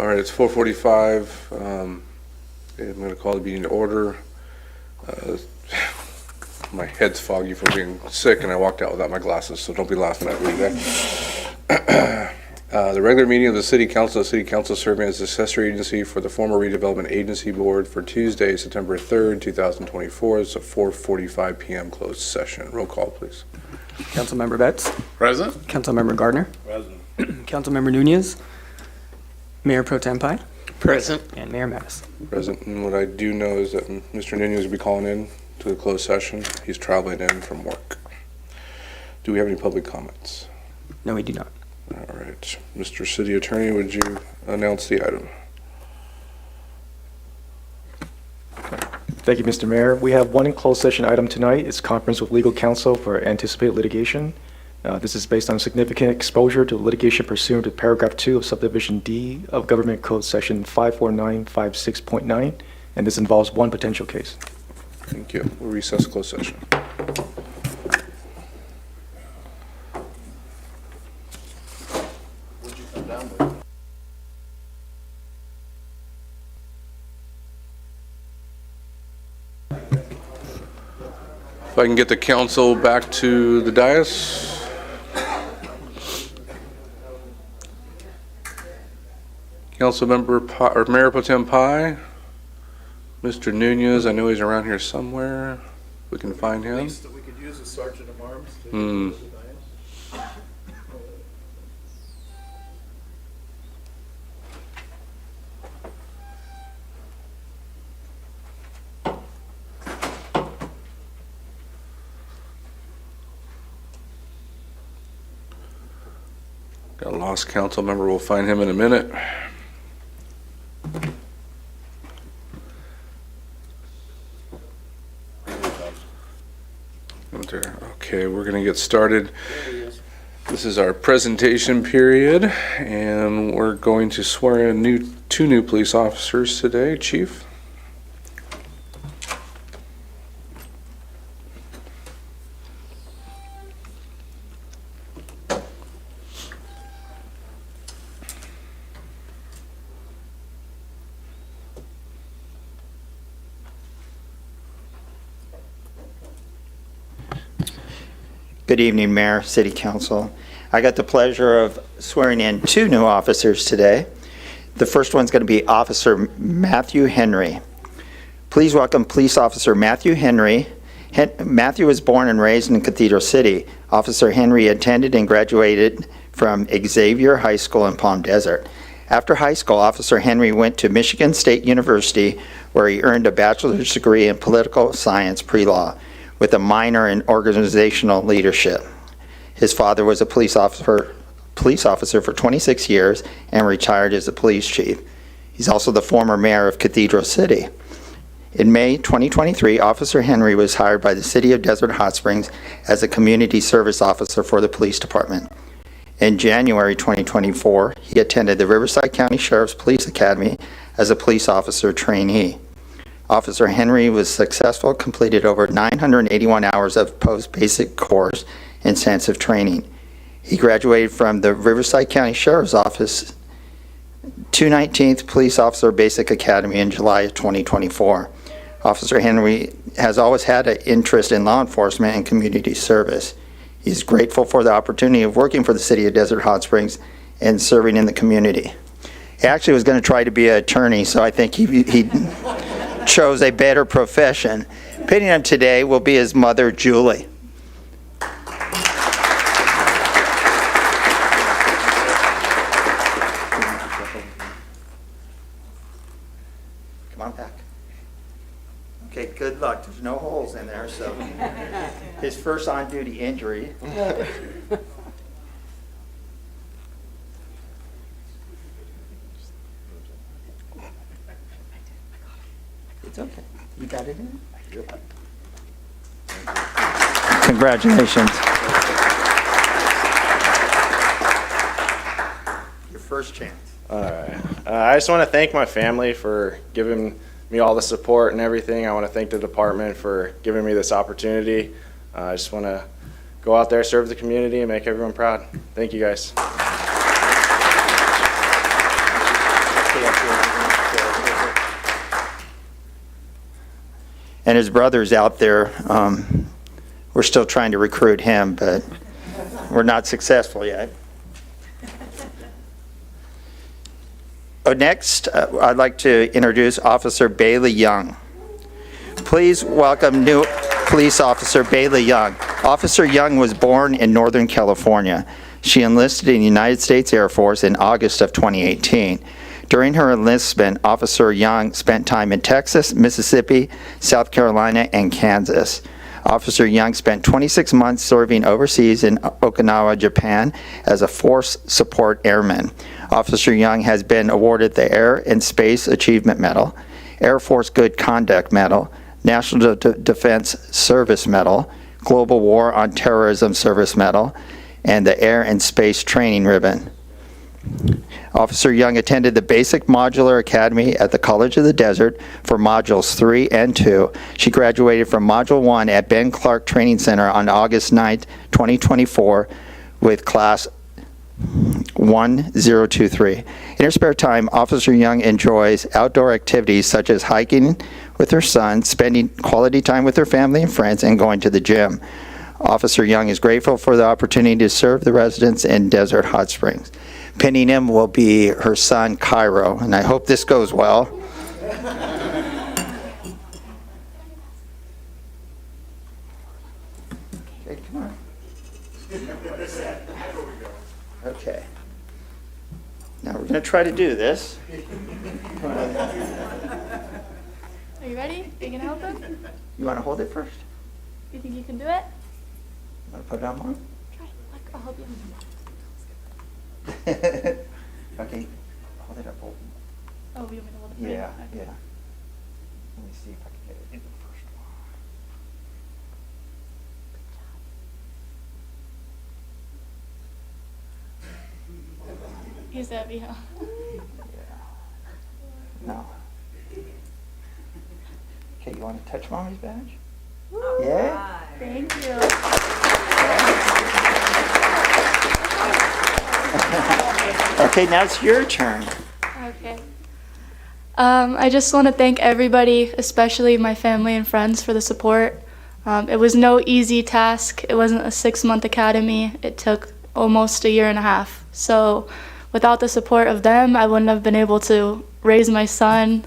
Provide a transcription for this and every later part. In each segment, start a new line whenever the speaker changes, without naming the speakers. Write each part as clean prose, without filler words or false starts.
All right, it's 4:45. I'm going to call the meeting to order. My head's foggy from being sick, and I walked out without my glasses, so don't be laughing at me there. The regular meeting of the City Council serving as the successor agency for the former redevelopment agency board for Tuesday, September 3rd, 2024. It's a 4:45 p.m. closed session. Roll call, please.
Councilmember Betts.
Present.
Councilmember Gardner.
Present.
Councilmember Nunez. Mayor Pro Tem Pye.
Present.
And Mayor Mattis.
Present. And what I do know is that Mr. Nunez will be calling in to the closed session. He's traveling in from work. Do we have any public comments?
No, we do not.
All right. Mr. City Attorney, would you announce the item?
Thank you, Mr. Mayor. We have one closed session item tonight. It's conference with legal counsel for anticipated litigation. This is based on significant exposure to litigation pursuant to paragraph 2 of subdivision D of Government Code section 54956.9, and this involves one potential case.
Thank you. We'll recess closed session.
What'd you come down with?
If I can get the council back to the dais. Councilmember or Mayor Pro Tem Pye. Mr. Nunez, I know he's around here somewhere. We can find him.
Least that we could use a sergeant of arms.
Got a lost council member. We'll find him in a minute. Okay, we're going to get started. This is our presentation period, and we're going to swear in two new police officers today. Chief.
Good evening, Mayor, City Council. I got the pleasure of swearing in two new officers today. The first one's going to be Officer Matthew Henry. Please welcome Police Officer Matthew Henry. Matthew was born and raised in Cathedral City. Officer Henry attended and graduated from Xavier High School in Palm Desert. After high school, Officer Henry went to Michigan State University, where he earned a bachelor's degree in political science pre-law, with a minor in organizational leadership. His father was a police officer for 26 years and retired as a police chief. He's also the former mayor of Cathedral City. In May 2023, Officer Henry was hired by the City of Desert Hot Springs as a community service officer for the police department. In January 2024, he attended the Riverside County Sheriff's Police Academy as a police officer trainee. Officer Henry was successful, completed over 981 hours of post-basic course intensive training. He graduated from the Riverside County Sheriff's Office 219th Police Officer Basic Academy in July of 2024. Officer Henry has always had an interest in law enforcement and community service. He's grateful for the opportunity of working for the City of Desert Hot Springs and serving in the community. He actually was going to try to be an attorney, so I think he chose a better profession. Pitting him today will be his mother, Julie. Come on back. Okay, good luck. There's no holes in there, so his first on-duty injury. It's okay. You got it in? Congratulations. Your first chance.
All right. I just want to thank my family for giving me all the support and everything. I want to thank the department for giving me this opportunity. I just want to go out there, serve the community, and make everyone proud. Thank you, guys.
And his brother's out there. We're still trying to recruit him, but we're not successful yet. Next, I'd like to introduce Officer Bailey Young. Please welcome new Police Officer Bailey Young. Officer Young was born in Northern California. She enlisted in the United States Air Force in August of 2018. During her enlistment, Officer Young spent time in Texas, Mississippi, South Carolina, and Kansas. Officer Young spent 26 months serving overseas in Okinawa, Japan, as a Force Support Airman. Officer Young has been awarded the Air and Space Achievement Medal, Air Force Good Conduct Medal, National Defense Service Medal, Global War on Terrorism Service Medal, and the Air and Space Training Ribbon. Officer Young attended the Basic Modular Academy at the College of the Desert for Modules 3 and 2. She graduated from Module 1 at Ben Clark Training Center on August 9, 2024 with Class 1023. In her spare time, Officer Young enjoys outdoor activities such as hiking with her son, spending quality time with her family and friends, and going to the gym. Officer Young is grateful for the opportunity to serve the residents in Desert Hot Springs. Pinning him will be her son, Cairo, and I hope this goes well. Okay, come on. Okay. Now we're going to try to do this.
Are you ready? Are you gonna help him?
You want to hold it first?
You think you can do it?
You want to put it on more?
Try. Look, I'll help you.
Okay, hold it up.
Oh, you want me to hold it for you?
Yeah,
Okay.
yeah. Let me see if I can get it in the first one.
He's heavy, huh?
No. Okay, you want to touch Mommy's badge? Yeah?
Thank you.
Okay, now it's your turn.
Okay. I just want to thank everybody, especially my family and friends, for the support. It was no easy task. It wasn't a 6-month academy. It took almost a year and a half. So without the support of them, I wouldn't have been able to raise my son,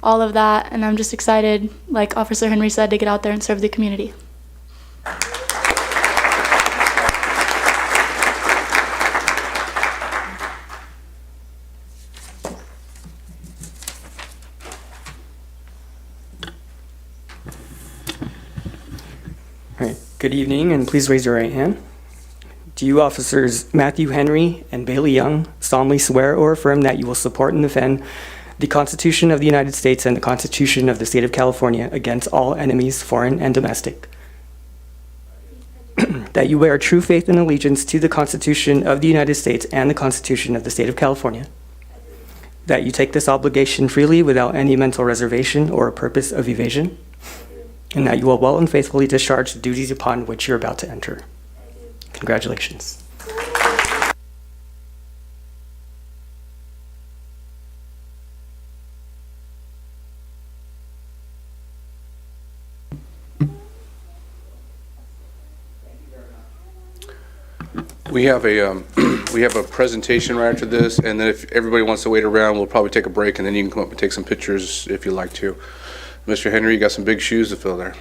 all of that. And I'm just excited, like Officer Henry said, to get out there and serve the community.
All right. Good evening, and please raise your right hand. Do you, Officers Matthew Henry and Bailey Young, solemnly swear or affirm that you will support and defend the Constitution of the United States and the Constitution of the State of California against all enemies, foreign and domestic? That you bear true faith and allegiance to the Constitution of the United States and the Constitution of the State of California? That you take this obligation freely without any mental reservation or a purpose of evasion? And that you will well and faithfully discharge the duties upon which you're about to enter. Congratulations.
We have a presentation right after this, and then if everybody wants to wait around, we'll probably take a break, and then you can come up and take some pictures if you'd like to. Mr. Henry, you got some big shoes to fill there.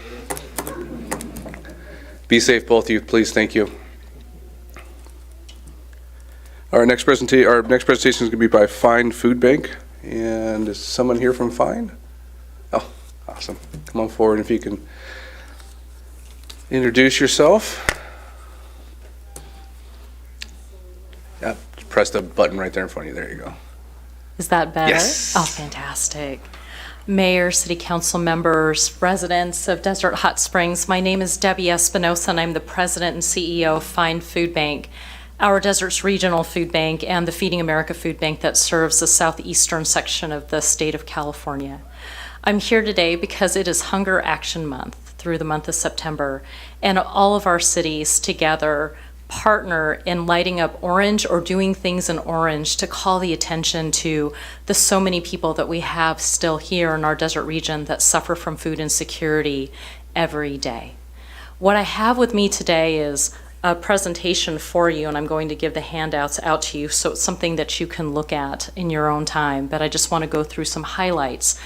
Be safe, both of you, please. Thank you. Our next presentation is going to be by Fine Food Bank, and is someone here from Fine? Oh, awesome. Come on forward if you can introduce yourself. Yeah, press the button right there in front of you. There you go.
Is that better?
Yes.
Oh, fantastic. Mayor, City Council members, residents of Desert Hot Springs, my name is Debbie Espinosa, and I'm the President and CEO of Fine Food Bank, our Desert's regional food bank and the Feeding America food bank that serves the southeastern section of the state of California. I'm here today because it is Hunger Action Month through the month of September, and all of our cities together partner in lighting up orange or doing things in orange to call the attention to the so many people that we have still here in our desert region that suffer from food insecurity every day. What I have with me today is a presentation for you, and I'm going to give the handouts out to you, so it's something that you can look at in your own time, but I just want to go through some highlights.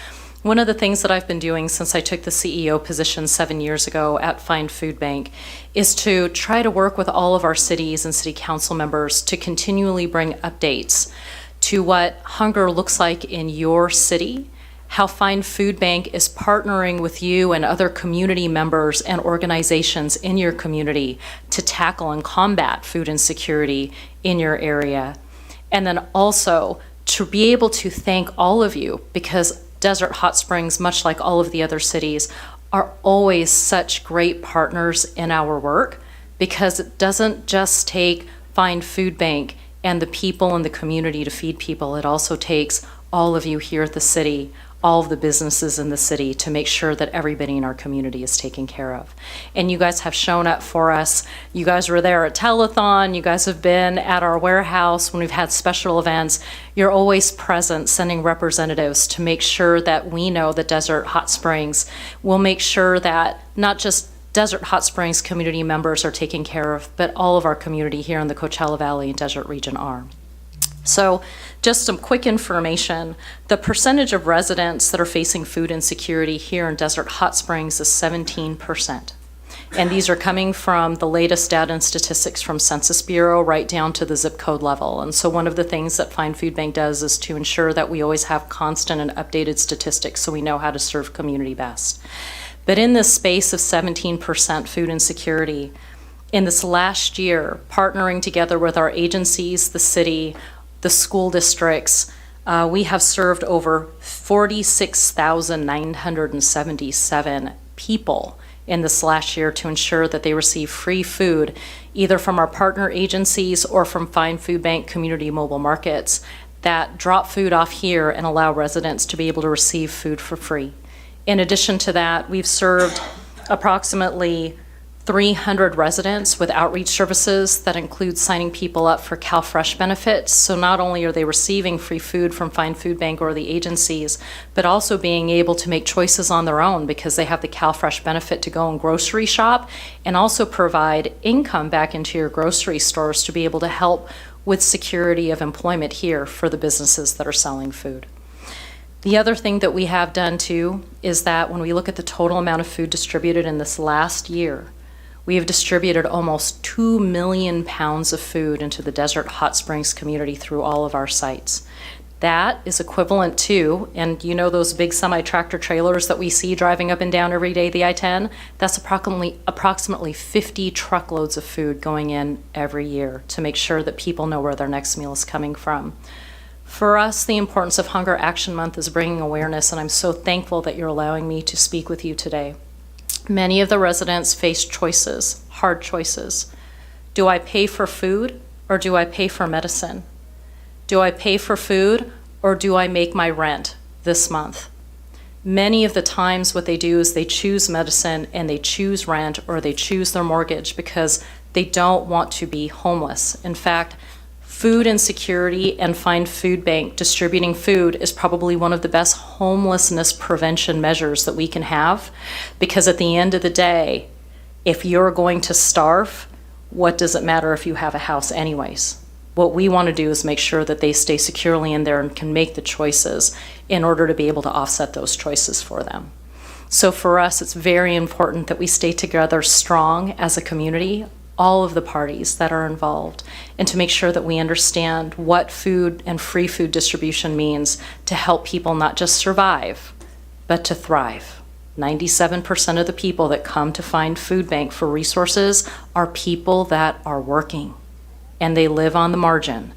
One of the things that I've been doing since I took the CEO position 7 years ago at Find Food Bank is to try to work with all of our cities and city council members to continually bring updates to what hunger looks like in your city, how Find Food Bank is partnering with you and other community members and organizations in your community to tackle and combat food insecurity in your area. And then also to be able to thank all of you, because Desert Hot Springs, much like all of the other cities, are always such great partners in our work, because it doesn't just take Find Food Bank and the people in the community to feed people. It also takes all of you here at the city, all of the businesses in the city, to make sure that everybody in our community is taken care of. And you guys have shown up for us. You guys were there at Telethon. You guys have been at our warehouse when we've had special events. You're always present, sending representatives to make sure that we know that Desert Hot Springs will make sure that not just Desert Hot Springs community members are taken care of, but all of our community here in the Coachella Valley and Desert region are. So just some quick information. The percentage of residents that are facing food insecurity here in Desert Hot Springs is 17%. And these are coming from the latest data and statistics from Census Bureau right down to the zip code level. And so one of the things that Find Food Bank does is to ensure that we always have constant and updated statistics so we know how to serve community best. But in this space of 17% food insecurity, in this last year, partnering together with our agencies, the city, the school districts, we have served over 46,977 people in this last year to ensure that they receive free food, either from our partner agencies or from Find Food Bank community mobile markets that drop food off here and allow residents to be able to receive food for free. In addition to that, we've served approximately 300 residents with outreach services that include signing people up for CalFresh benefits. So not only are they receiving free food from Find Food Bank or the agencies, but also being able to make choices on their own because they have the CalFresh benefit to go and grocery shop and also provide income back into your grocery stores to be able to help with security of employment here for the businesses that are selling food. The other thing that we have done too is that when we look at the total amount of food distributed in this last year, we have distributed almost 2 million pounds of food into the Desert Hot Springs community through all of our sites. That is equivalent to, and you know those big semi-tractor trailers that we see driving up and down every day, the I-10? That's approximately 50 truckloads of food going in every year to make sure that people know where their next meal is coming from. For us, the importance of Hunger Action Month is bringing awareness, and I'm so thankful that you're allowing me to speak with you today. Many of the residents face choices, hard choices. Do I pay for food or do I pay for medicine? Do I pay for food or do I make my rent this month? Many of the times what they do is they choose medicine and they choose rent or they choose their mortgage because they don't want to be homeless. In fact, food insecurity and Find Food Bank distributing food is probably one of the best homelessness prevention measures that we can have, because at the end of the day, if you're going to starve, what does it matter if you have a house anyways? What we want to do is make sure that they stay securely in there and can make the choices in order to be able to offset those choices for them. So for us, it's very important that we stay together strong as a community, all of the parties that are involved, and to make sure that we understand what food and free food distribution means to help people not just survive, but to thrive. 97% of the people that come to Find Food Bank for resources are people that are working, and they live on the margin,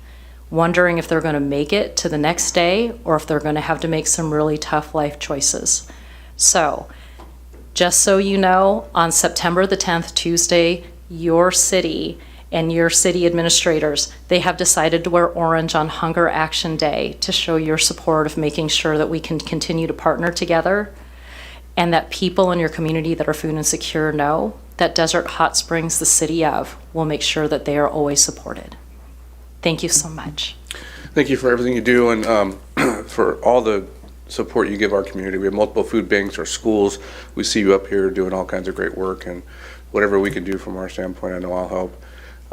wondering if they're going to make it to the next day or if they're going to have to make some really tough life choices. So, just so you know, on September the 10th, Tuesday, your city and your city administrators, they have decided to wear orange on Hunger Action Day to show your support of making sure that we can continue to partner together and that people in your community that are food insecure know that Desert Hot Springs, the city of, will make sure that they are always supported. Thank you so much.
Thank you for everything you do and for all the support you give our community. We have multiple food banks or schools. We see you up here doing all kinds of great work, and whatever we can do from our standpoint, I know I'll help.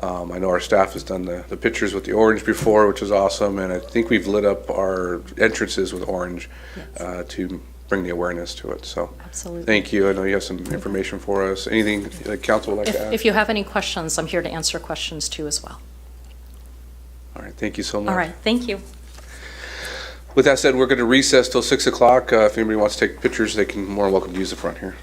I know our staff has done the pictures with the orange before, which is awesome, and I think we've lit up our entrances with orange to bring the awareness to it. So
Absolutely.
thank you. I know you have some information for us. Anything the council would like to add?
If you have any questions, I'm here to answer questions too as well.
All right, thank you so much.
All right, thank you.
With that said, we're going to recess till 6 o'clock. If anybody wants to take pictures, they can more welcome to use the front here.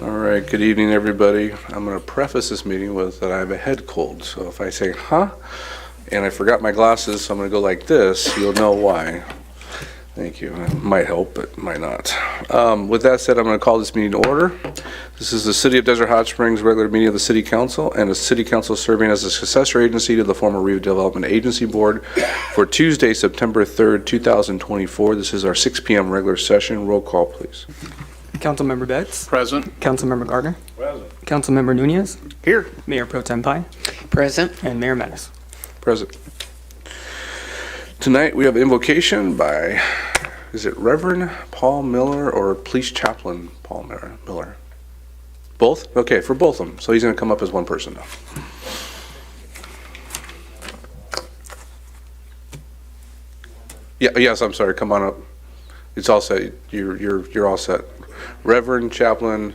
All right, good evening, everybody. I'm going to preface this meeting with that I have a head cold. So if I say, huh, and I forgot my glasses, so I'm going to go like this, you'll know why. Thank you. It might help, but might not. With that said, I'm going to call this meeting to order. This is the City of Desert Hot Springs regular meeting of the City Council, and the City Council serving as a successor agency to the former Redevelopment Agency Board for Tuesday, September 3rd, 2024. This is our 6 p.m. regular session. Roll call, please.
Councilmember Betts.
Present.
Councilmember Gardner.
Present.
Councilmember Nunez.
Here.
Mayor Pro Tem Pine.
Present.
And Mayor Menace.
Present. Tonight we have invocation by, is it Reverend Paul Miller or Police Chaplain Paul Miller? Both? Okay, for both of them. So he's going to come up as one person now. Yes, I'm sorry. Come on up. It's all set. You're all set. Reverend Chaplain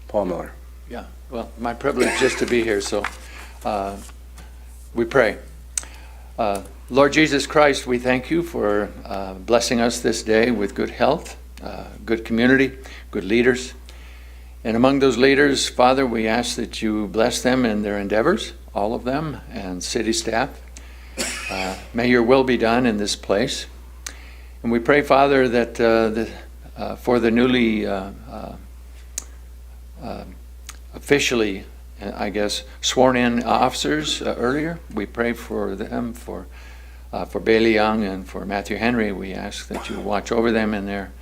Paul Miller.
Yeah, well, my privilege just to be here, so we pray. Lord Jesus Christ, we thank you for blessing us this day with good health, good community, good leaders. And among those leaders, Father, we ask that you bless them in their endeavors, all of them, and city staff. May your will be done in this place. And we pray, Father, that for the newly officially, I guess, sworn-in officers earlier, we pray for them, for Bailey Young and for Matthew Henry. We ask that you watch over them in their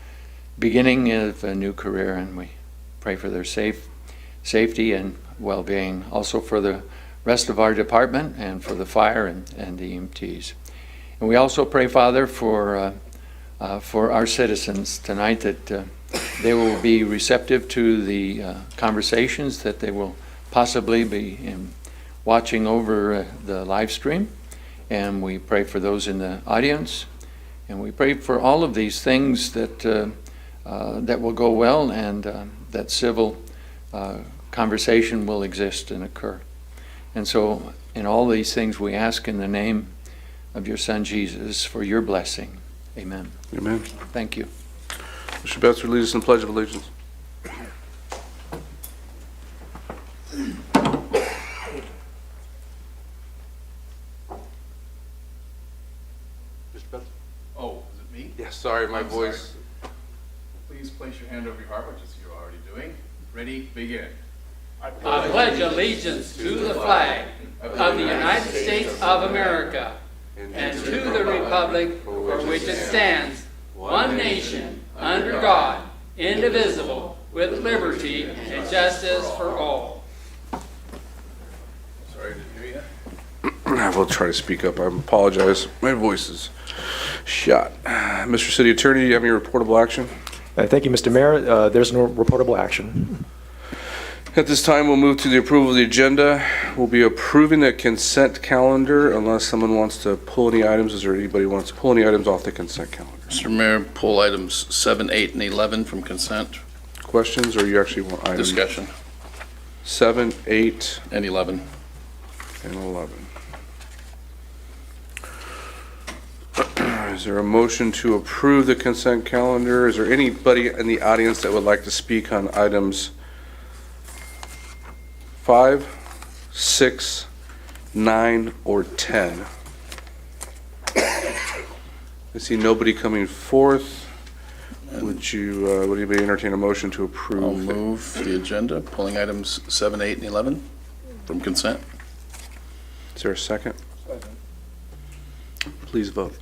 beginning of a new career, and we pray for their safety and well-being. Also for the rest of our department and for the fire and the EMTs. And we also pray, Father, for our citizens tonight, that they will be receptive to the conversations that they will possibly be watching over the live stream. And we pray for those in the audience. And we pray for all of these things that will go well, and that civil conversation will exist and occur. And so in all these things we ask in the name of your Son Jesus for your blessing. Amen.
Amen.
Thank you.
Mr. Betts, lead us in the Pledge of Allegiance.
Mr. Beth? Oh, is it me?
Yes, sorry, my
I'm
voice.
sorry. Please place your hand over your heart, which is you're already doing. Ready? Begin.
I pledge allegiance to the flag of the United States of America and to the republic for which it stands, one nation, under God, indivisible, with liberty and justice for all.
Sorry, I didn't hear you.
I will try to speak up. I apologize. My voice is shot. Mr. City Attorney, do you have any reportable action?
Thank you, Mr. Mayor. There's no reportable action.
At this time, we'll move to the approval of the agenda. We'll be approving the consent calendar unless someone wants to pull any items. Is there anybody who wants to pull any items off the consent calendar?
Mr. Mayor, pull items 7, 8, and 11 from consent.
Questions, or you actually want items?
Discussion.
7, 8,
And 11.
and 11. Is there a motion to approve the consent calendar? Is there anybody in the audience that would like to speak on items 5, 6, 9, or 10? I see nobody coming forth. Would anybody entertain a motion to approve?
I'll move the agenda, pulling items 7, 8, and 11 from consent.
Is there a second?
Second.
Please vote.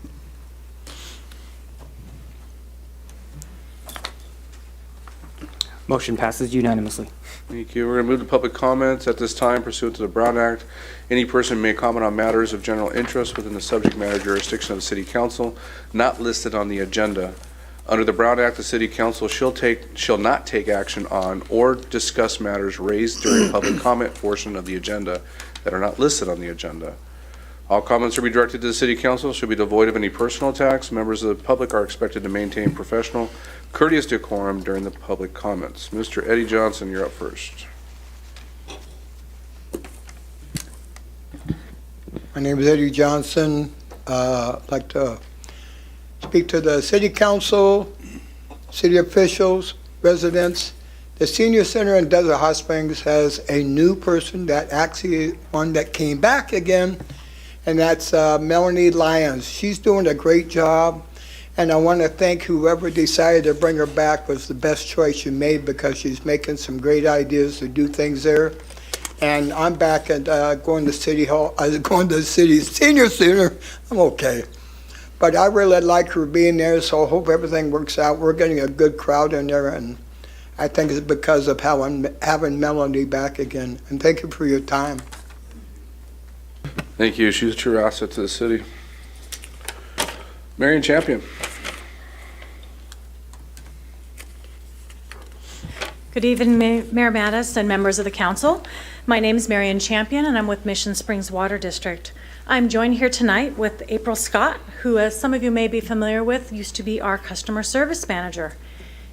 Motion passes unanimously.
Thank you. We're going to move to public comments at this time pursuant to the Brown Act. Any person may comment on matters of general interest within the subject matter jurisdiction of the City Council not listed on the agenda. Under the Brown Act, the City Council shall not take action on or discuss matters raised during public comment portion of the agenda that are not listed on the agenda. All comments will be directed to the City Council, should be devoid of any personal attacks. Members of the public are expected to maintain professional, courteous decorum during the public comments. Mr. Eddie Johnson, you're up first.
My name is Eddie Johnson. I'd like to speak to the City Council, city officials, residents, The senior center in Desert Hot Springs has a new person that actually, one that came back again, and that's Melanie Lyons. She's doing a great job, and I want to thank whoever decided to bring her back was the best choice you made, because she's making some great ideas to do things there. And I'm back at going to City Hall, going to the city senior center. I'm okay. But I really like her being there, so I hope everything works out. We're getting a good crowd in there, and I think it's because of how I'm having Melanie back again. And thank you for your time.
Thank you. She's a true asset to the city. Marion Champion.
Good evening, Mayor Mattis and members of the council. My name is Marion Champion, and I'm with Mission Springs Water District. I'm joined here tonight with April Scott, who, as some of you may be familiar with, used to be our customer service manager.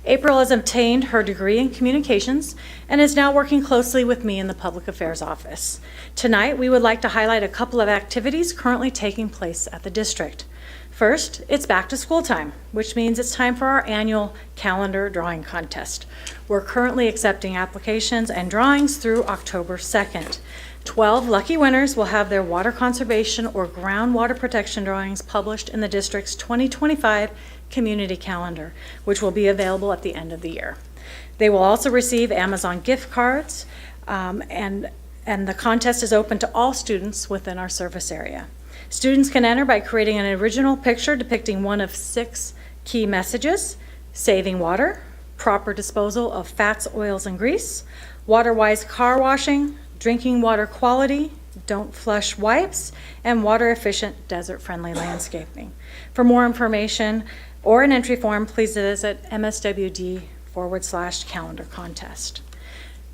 April has obtained her degree in communications and is now working closely with me in the Public Affairs Office. Tonight, we would like to highlight a couple of activities currently taking place at the district. First, it's back to school time, which means it's time for our annual calendar drawing contest. We're currently accepting applications and drawings through October 2nd. 12 lucky winners will have their water conservation or groundwater protection drawings published in the district's 2025 community calendar, which will be available at the end of the year. They will also receive Amazon gift cards, and the contest is open to all students within our service area. Students can enter by creating an original picture depicting one of 6 key messages: saving water, proper disposal of fats, oils, and grease, water-wise car washing, drinking water quality, don't flush wipes, and water-efficient, desert-friendly landscaping. For more information or an entry form, please visit mswd/calendar contest.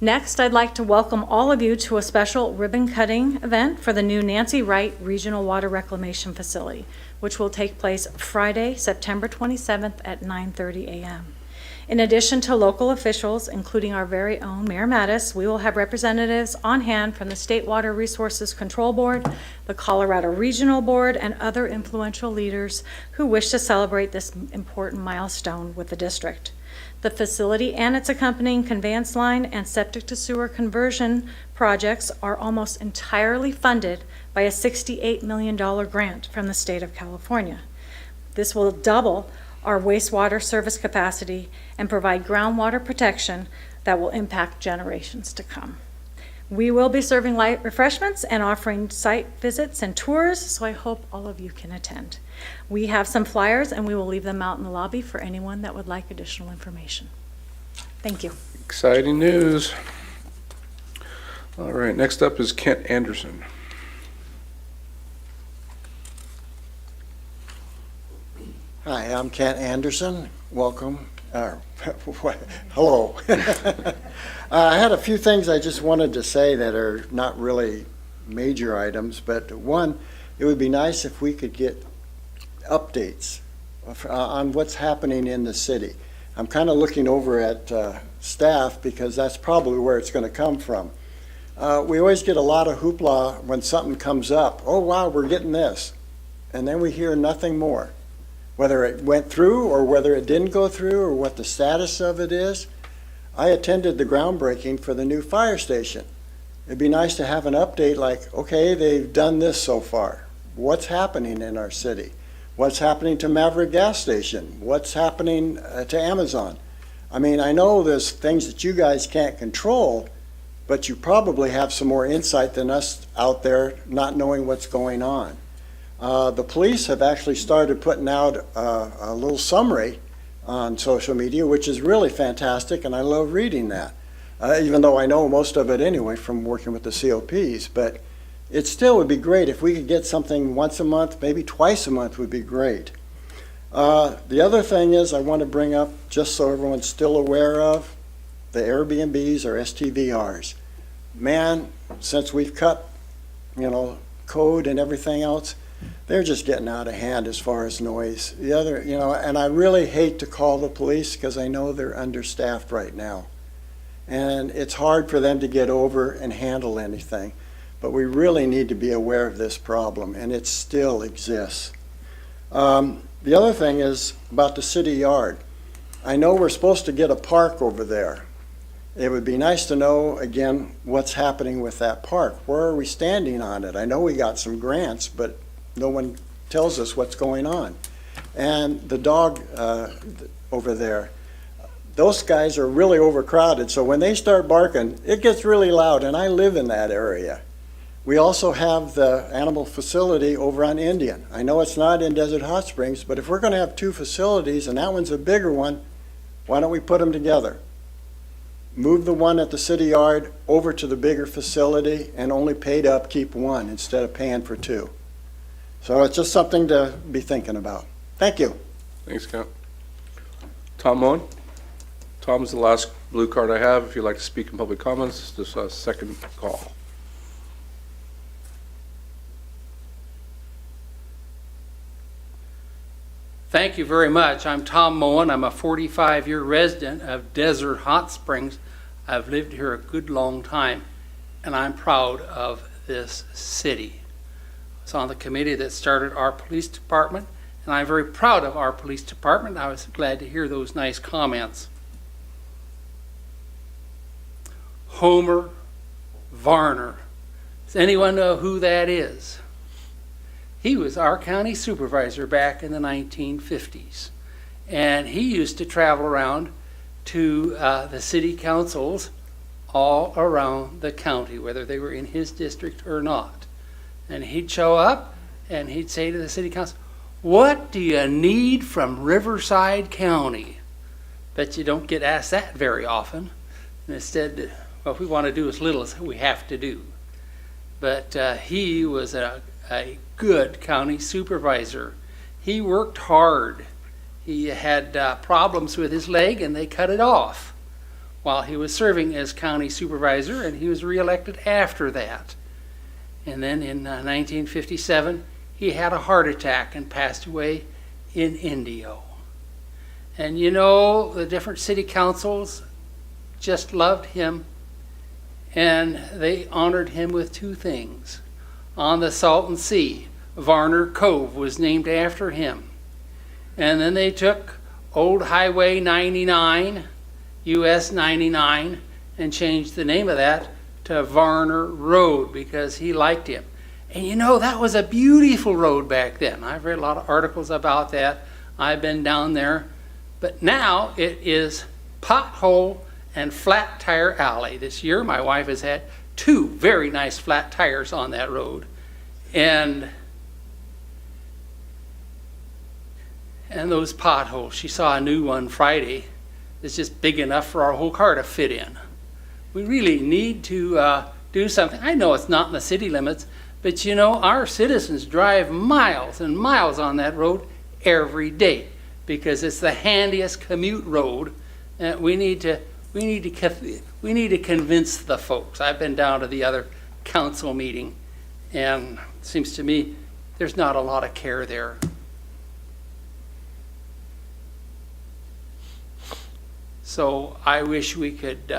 Next, I'd like to welcome all of you to a special ribbon cutting event for the new Nancy Wright Regional Water Reclamation Facility, which will take place Friday, September 27th at 9:30 a.m. In addition to local officials, including our very own Mayor Mattis, we will have representatives on hand from the State Water Resources Control Board, the Colorado Regional Board, and other influential leaders who wish to celebrate this important milestone with the district. The facility and its accompanying conveyance line and septic to sewer conversion projects are almost entirely funded by a $68 million grant from the state of California. This will double our wastewater service capacity and provide groundwater protection that will impact generations to come. We will be serving light refreshments and offering site visits and tours, so I hope all of you can attend. We have some flyers, and we will leave them out in the lobby for anyone that would like additional information. Thank you.
Exciting news. All right, next up is Kent Anderson.
Hi, I'm Kent Anderson. Welcome. Hello. I had a few things I just wanted to say that are not really major items, but one, it would be nice if we could get updates on what's happening in the city. I'm kind of looking over at staff because that's probably where it's going to come from. We always get a lot of hoopla when something comes up. Oh, wow, we're getting this. And then we hear nothing more. Whether it went through or whether it didn't go through or what the status of it is. I attended the groundbreaking for the new fire station. It'd be nice to have an update like, okay, they've done this so far. What's happening in our city? What's happening to Maverick gas station? What's happening to Amazon? I mean, I know there's things that you guys can't control, but you probably have some more insight than us out there not knowing what's going on. The police have actually started putting out a little summary on social media, which is really fantastic, and I love reading that, even though I know most of it anyway from working with the COPs. But it still would be great if we could get something once a month, maybe twice a month would be great. The other thing is I want to bring up, just so everyone's still aware of, the Airbnbs or STVRs. Man, since we've cut, code and everything else, they're just getting out of hand as far as noise. The other, and I really hate to call the police because I know they're understaffed right now. And it's hard for them to get over and handle anything. But we really need to be aware of this problem, and it still exists. The other thing is about the city yard. I know we're supposed to get a park over there. it would be nice to know, again, what's happening with that park. Where are we standing on it? I know we got some grants, but no one tells us what's going on. And the dog over there, those guys are really overcrowded, so when they start barking, it gets really loud, and I live in that area. We also have the animal facility over on Indian. I know it's not in Desert Hot Springs, but if we're going to have two facilities, and that one's a bigger one, why don't we put them together? Move the one at the city yard over to the bigger facility and only pay to upkeep one instead of paying for two. So it's just something to be thinking about. Thank you.
Thanks, Count. Tom Moen? Tom is the last blue card I have. If you'd like to speak in public comments, this is a second call.
Thank you very much. I'm Tom Moen. I'm a 45-year resident of Desert Hot Springs. I've lived here a good long time, and I'm proud of this city. I was on the committee that started our police department, and I'm very proud of our police department. I was glad to hear those nice comments. Homer Varner. Does anyone know who that is? He was our county supervisor back in the 1950s. And he used to travel around to the city councils all around the county, whether they were in his district or not. And he'd show up and he'd say to the city council, "What do you need from Riverside County?" Bet you don't get asked that very often. And instead, well, we want to do as little as we have to do. But he was a good county supervisor. He worked hard. He had problems with his leg and they cut it off while he was serving as county supervisor, and he was reelected after that. And then in 1957, he had a heart attack and passed away in Indio. And you know, the different city councils just loved him, and they honored him with two things. On the Salton Sea, Varner Cove was named after him. And then they took Old Highway 99, US 99, and changed the name of that to Varner Road because he liked him. And you know, that was a beautiful road back then. I've read a lot of articles about that. I've been down there. But now it is pothole and flat tire alley. This year my wife has had 2 very nice flat tires on that road. And those potholes, she saw a new one Friday. It's just big enough for our whole car to fit in. We really need to do something. I know it's not in the city limits, but you know, our citizens drive miles and miles on that road every day because it's the handiest commute road. We need to convince the folks. I've been down to the other council meeting, and it seems to me there's not a lot of care there. So I wish we could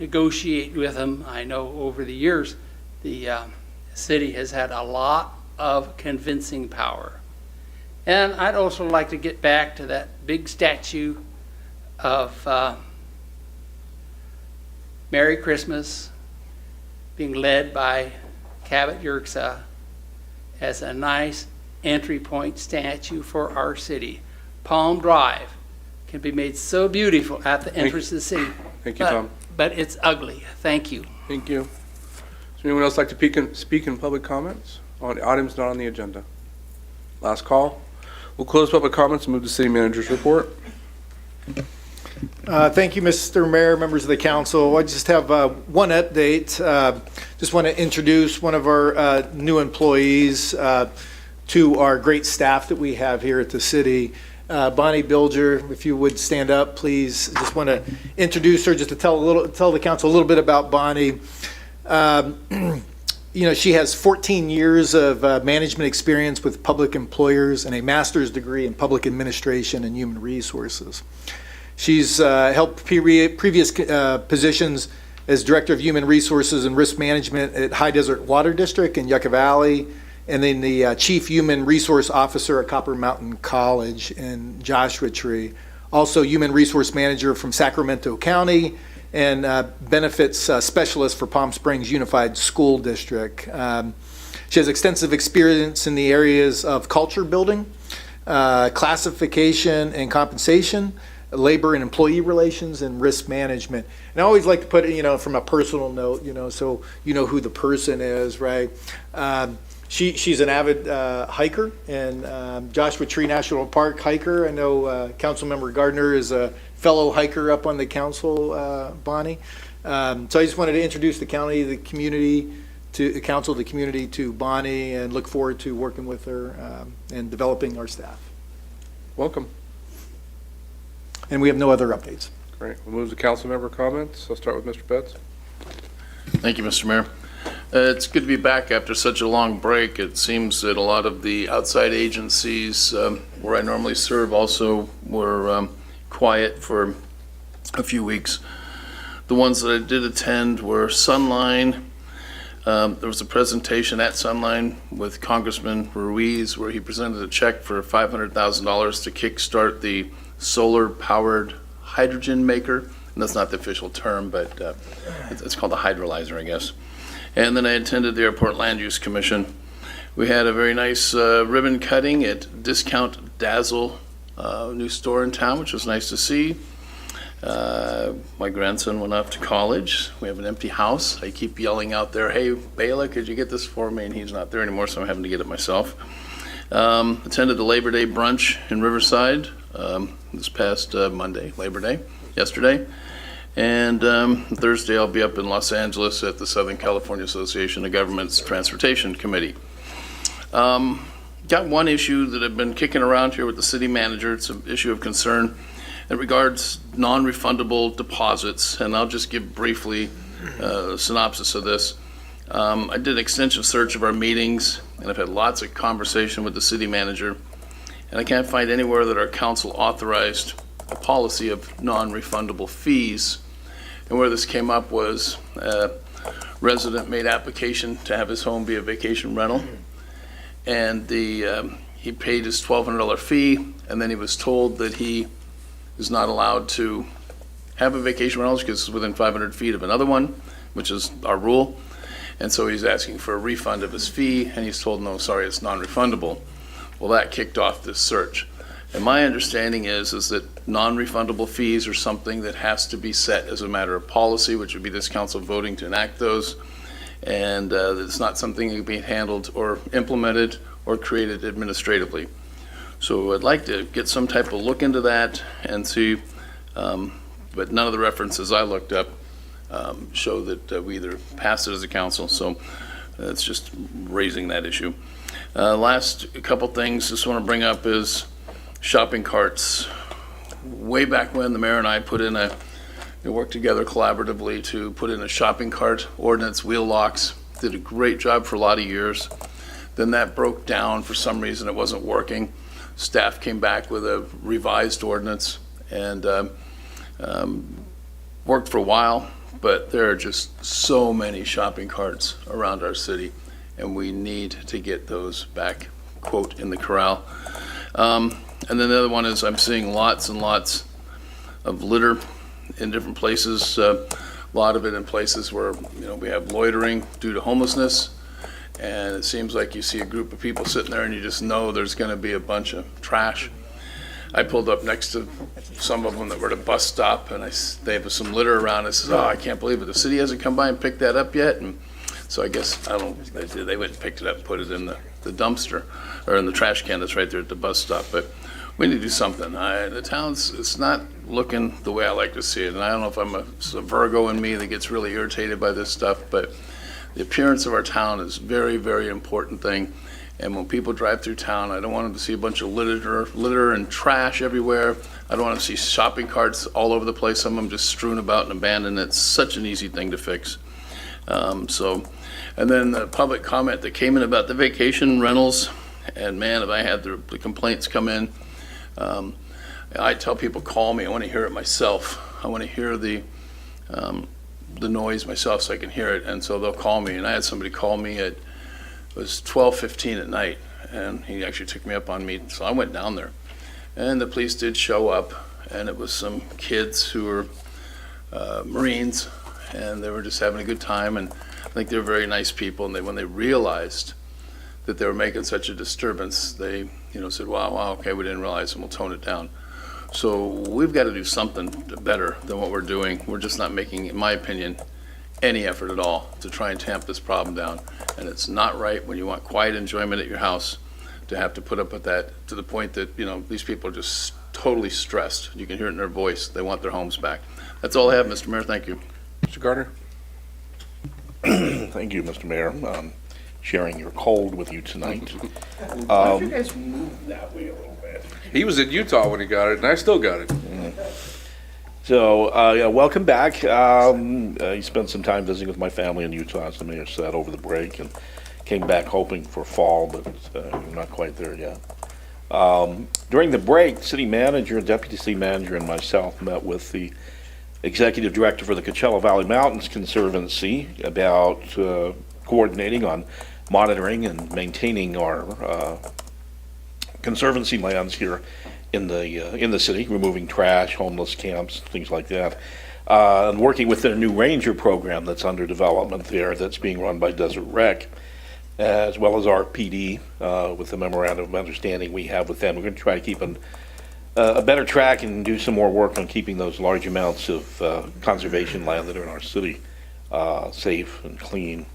negotiate with them. I know over the years the city has had a lot of convincing power. And I'd also like to get back to that big statue of Merry Christmas being led by Cabot Yerxa as a nice entry point statue for our city. Palm Drive can be made so beautiful at the entrance of the city.
Thank you, Tom.
But it's ugly. Thank you.
Thank you. Does anyone else like to speak in public comments on items not on the agenda? Last call. We'll close public comments and move to city manager's report.
Thank you, Mr. Mayor, members of the council. I just have one update. Just want to introduce one of our new employees to our great staff that we have here at the city. Bonnie Bilger, if you would stand up, please. Just want to introduce her, just to tell the council a little bit about Bonnie. You know, she has 14 years of management experience with public employers and a master's degree in public administration and human resources. She's held previous positions as Director of Human Resources and Risk Management at High Desert Water District in Yucca Valley, and then the Chief Human Resource Officer at Copper Mountain College in Joshua Tree. Also Human Resource Manager from Sacramento County and benefits specialist for Palm Springs Unified School District. She has extensive experience in the areas of culture building, classification and compensation, labor and employee relations, and risk management. And I always like to put it, from a personal note, so you know who the person is, right? She's an avid hiker and Joshua Tree National Park hiker. I know Councilmember Gardner is a fellow hiker up on the council, Bonnie. So I just wanted to introduce the county, the community, to the council, the community to Bonnie, and look forward to working with her and developing our staff.
Welcome.
And we have no other updates.
Great. We'll move to council member comments. I'll start with Mr. Betts.
Thank you, Mr. Mayor. It's good to be back after such a long break. It seems that a lot of the outside agencies where I normally serve also were quiet for a few weeks. The ones that I did attend were Sunline. There was a presentation at Sunline with Congressman Ruiz where he presented a check for $500,000 to kickstart the solar-powered hydrogen maker. And that's not the official term, but it's called a hydrolyzer, I guess. And then I attended the Airport Land Use Commission. We had a very nice ribbon cutting at Discount Dazzle, new store in town, which was nice to see. My grandson went off to college. We have an empty house. I keep yelling out there, "Hey, Bela, could you get this for me?" And he's not there anymore, so I'm having to get it myself. Attended the Labor Day brunch in Riverside this past Monday, Labor Day, yesterday. And Thursday I'll be up in Los Angeles at the Southern California Association of Governments Transportation Committee. Got one issue that I've been kicking around here with the city manager. It's an issue of concern. It regards non-refundable deposits, and I'll just give briefly a synopsis of this. I did an extensive search of our meetings, and I've had lots of conversation with the city manager, and I can't find anywhere that our council authorized a policy of non-refundable fees. And where this came up was a resident made application to have his home be a vacation rental, and he paid his $1,200 fee, and then he was told that he is not allowed to have a vacation rental because it's within 500 feet of another one, which is our rule. And so he's asking for a refund of his fee, and he's told, no, sorry, it's non-refundable. Well, that kicked off this search. And my understanding is that non-refundable fees are something that has to be set as a matter of policy, which would be this council voting to enact those. And it's not something that can be handled or implemented or created administratively. So I'd like to get some type of look into that and see, but none of the references I looked up show that we either passed it as a council, so it's just raising that issue. Last couple things just want to bring up is shopping carts. Way back when the mayor and I we worked together collaboratively to put in a shopping cart ordinance, wheel locks, did a great job for a lot of years. Then that broke down for some reason, it wasn't working. Staff came back with a revised ordinance and worked for a while, but there are just so many shopping carts around our city, and we need to get those back, quote, in the corral. And then the other one is I'm seeing lots and lots of litter in different places, a lot of it in places where we have loitering due to homelessness. And it seems like you see a group of people sitting there and you just know there's going to be a bunch of trash. I pulled up next to some of them that were at a bus stop, and they have some litter around. I said, "Oh, I can't believe it. The city hasn't come by and picked that up yet." And so I guess, they went and picked it up and put it in the dumpster, or in the trash can that's right there at the bus stop. But we need to do something. The town's, it's not looking the way I like to see it. And I don't know if it's a Virgo in me that gets really irritated by this stuff, but the appearance of our town is very, very important thing. And when people drive through town, I don't want them to see a bunch of litter and trash everywhere. I don't want to see shopping carts all over the place, some of them just strewn about and abandoned. It's such an easy thing to fix. And then the public comment that came in about the vacation rentals, and man, have I had the complaints come in. I tell people, call me, I want to hear it myself. I want to hear the noise myself so I can hear it, and so they'll call me. And I had somebody call me it was 12:15 at night, and he actually took me up on me, so I went down there. And the police did show up, and it was some kids who were Marines, and they were just having a good time, and I think they're very nice people, and when they realized that they were making such a disturbance, they, said, wow, okay, we didn't realize, and we'll tone it down. So we've got to do something better than what we're doing. We're just not making, in my opinion, any effort at all to try and tamp this problem down. And it's not right when you want quiet enjoyment at your house to have to put up with that, to the point that, these people are just totally stressed. You can hear it in their voice. They want their homes back. That's all I have, Mr. Mayor. Thank you.
Mr. Gardner?
Thank you, Mr. Mayor. Sharing your cold with you tonight.
Why don't you guys move that way a little bit? He was in Utah when he got it, and I still got it.
So, welcome back. I spent some time visiting with my family in Utah, as the mayor said, over the break, and came back hoping for fall, but we're not quite there yet. During the break, city manager, deputy city manager, and myself met with the executive director for the Coachella Valley Mountains Conservancy about coordinating on monitoring and maintaining our conservancy lands here in the city, removing trash, homeless camps, things like that, and working with their new ranger program that's under development there, that's being run by Desert Rec, as well as our PD, with the memorandum of understanding we have with them. We're going to try to keep a better track and do some more work on keeping those large amounts of conservation land that are in our city safe and clean.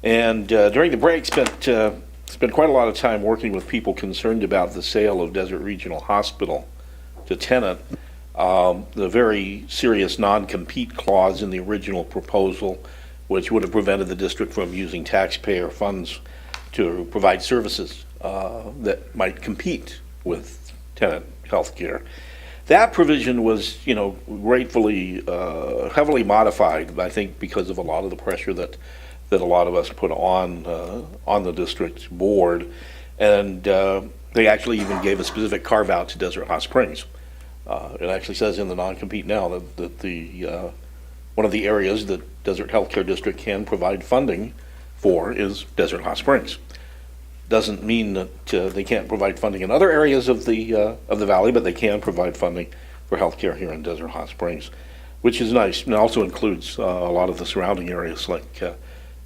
And during the break, spent quite a lot of time working with people concerned about the sale of Desert Regional Hospital to Tenet. The very serious non-compete clause in the original proposal, which would have prevented the district from using taxpayer funds to provide services that might compete with Tenet Healthcare. That provision was, gratefully heavily modified, I think, because of a lot of the pressure that a lot of us put on the district board, and they actually even gave a specific carve out to Desert Hot Springs. It actually says in the non-compete now that the one of the areas that Desert Healthcare District can provide funding for is Desert Hot Springs. Doesn't mean that they can't provide funding in other areas of the valley, but they can provide funding for healthcare here in Desert Hot Springs, which is nice, and also includes a lot of the surrounding areas like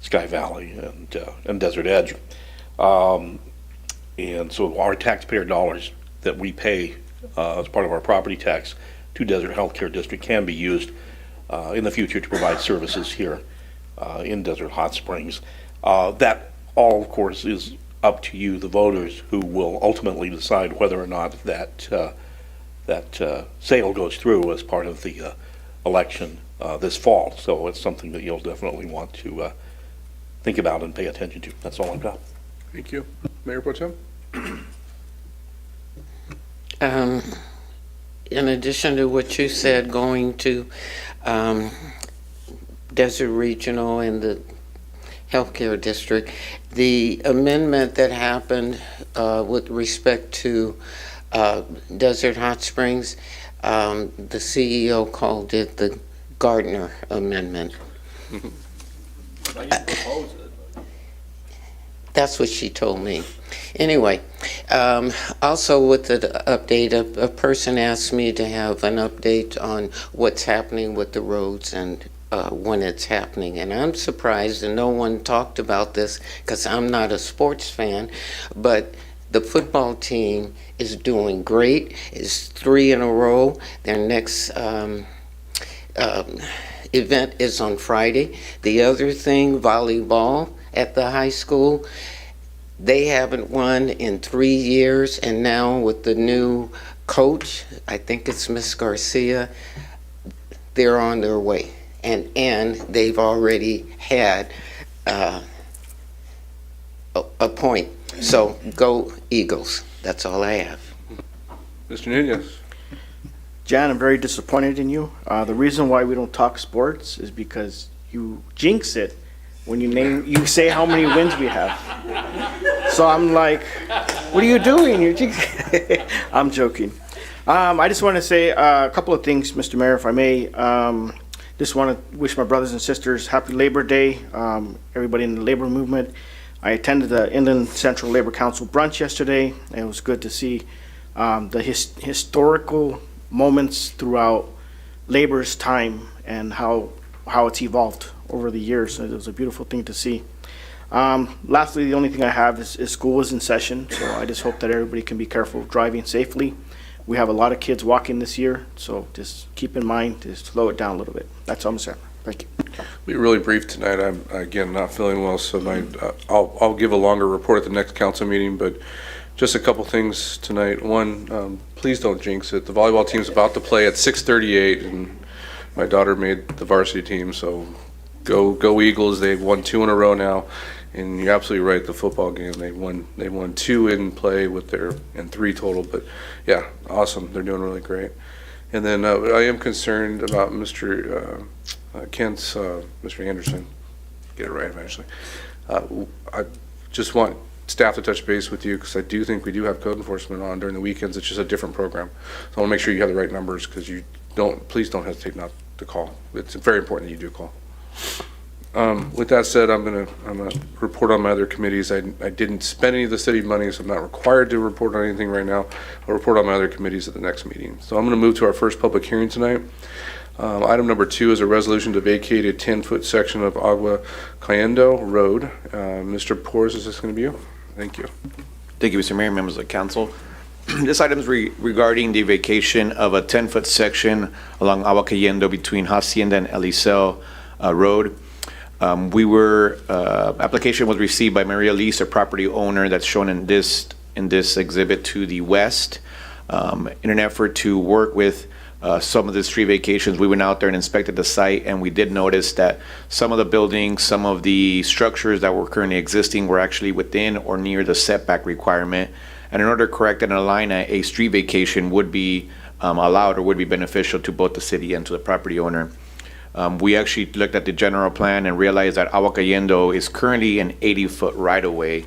Sky Valley and Desert Edge. And so our taxpayer dollars that we pay as part of our property tax to Desert Healthcare District can be used in the future to provide services here in Desert Hot Springs. That all, of course, is up to you, the voters, who will ultimately decide whether or not that sale goes through as part of the election this fall. So it's something that you'll definitely want to think about and pay attention to. That's all I've got.
Thank you. Mayor Pro Tem?
In addition to what you said, going to Desert Regional and the Healthcare District, the amendment that happened with respect to Desert Hot Springs, the CEO called it the Gardner Amendment. That's what she told me. Anyway, also with the update, a person asked me to have an update on what's happening with the roads and when it's happening. And I'm surprised that no one talked about this because I'm not a sports fan, but the football team is doing great. It's 3 in a row. Their next event is on Friday. The other thing, volleyball at the high school, they haven't won in 3 years, and now with the new coach, I think it's Miss Garcia, they're on their way, and they've already had a point. So go Eagles. That's all I have.
Mr. Nunez.
Jan, I'm very disappointed in you. The reason why we don't talk sports is because you jinx it when you say how many wins we have. So I'm like, what are you doing? You're jinxing. I'm joking. I just want to say a couple of things, Mr. Mayor, if I may. Just want to wish my brothers and sisters happy Labor Day, everybody in the labor movement. I attended the Inland Central Labor Council brunch yesterday, and it was good to see the historical moments throughout labor's time and how it's evolved over the years. So it was a beautiful thing to see. Lastly, the only thing I have is school is in session, so I just hope that everybody can be careful of driving safely. We have a lot of kids walking this year, so just keep in mind to slow it down a little bit. That's all I'm saying. Thank you.
Be really brief tonight. I'm, again, not feeling well, so I'll give a longer report at the next council meeting, but just a couple things tonight. One, please don't jinx it. The volleyball team's about to play at 6:38, and my daughter made the varsity team, so go Eagles. They've won 2 in a row now, and you're absolutely right, the football game, they won 2 in play and 3 total, but yeah, awesome. They're doing really great. And then I am concerned about Mr. Kent's, Mr. Anderson, get it right eventually. I just want staff to touch base with you, because I do think we do have code enforcement on during the weekends. It's just a different program. So I want to make sure you have the right numbers, because please don't hesitate not to call. It's very important that you do call. With that said, I'm gonna report on my other committees. I didn't spend any of the city money, so I'm not required to report on anything right now. I'll report on my other committees at the next meeting. So I'm gonna move to our first public hearing tonight. Item number 2 is a resolution to vacate a 10-foot section of Agua, Cayendo Road. Mr. Pores, is this gonna be you? Thank you.
Thank you, Mr. Mayor, members of the council. This item is regarding the vacation of a 10-foot section along Agua Cayendo between Hacienda and Eliseo Road. Application was received by Maria Lisa, a property owner that's shown in this exhibit to the west. In an effort to work with some of the street vacations, we went out there and inspected the site, and we did notice that some of the buildings, some of the structures that were currently existing were actually within or near the setback requirement. And in order to correct and align a street vacation would be allowed or would be beneficial to both the city and to the property owner. We actually looked at the general plan and realized that Agua Cayendo is currently an 80-foot right-of-way,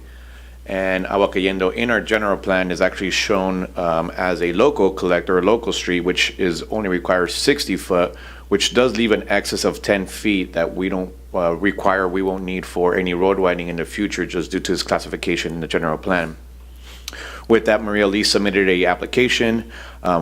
and Agua Cayendo in our general plan is actually shown as a local collector, a local street, which only requires 60 foot, which does leave an excess of 10 feet that we don't we won't need for any road widening in the future, just due to its classification in the general plan. With that, Maria Lee submitted a application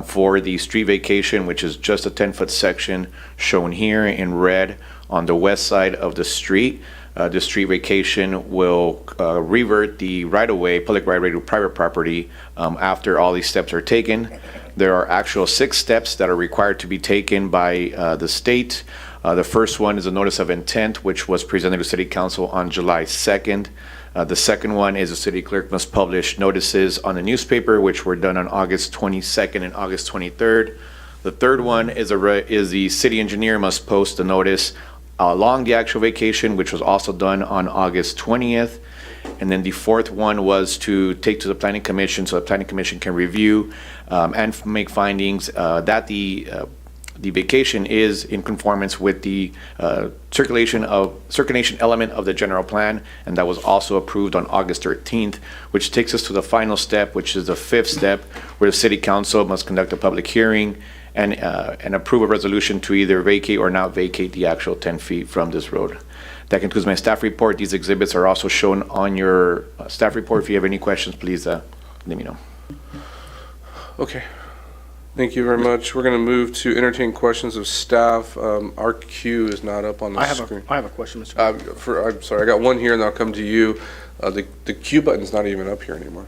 for the street vacation, which is just a 10-foot section shown here in red on the west side of the street. The street vacation will revert the right-of-way, public right-of-way to private property after all these steps are taken. There are actual 6 steps that are required to be taken by the state. The first one is a notice of intent, which was presented to City Council on July 2nd. The second one is the city clerk must publish notices on the newspaper, which were done on August 22nd and August 23rd. The third one is the city engineer must post a notice along the actual vacation, which was also done on August 20th. And then the fourth one was to take to the Planning Commission, so the Planning Commission can review and make findings that the vacation is in conformance with the circulation element of the general plan, and that was also approved on August 13th, which takes us to the final step, which is the 5th step, where the City Council must conduct a public hearing and approve a resolution to either vacate or not vacate the actual 10 feet from this road. That concludes my staff report. These exhibits are also shown on your staff report. If you have any questions, please let me know.
Okay. Thank you very much. We're going to move to entertain questions of staff. Our queue is not up on the screen.
I have a question, Mr. Mayor.
I'm sorry, I got one here, and I'll come to you. The queue button's not even up here anymore,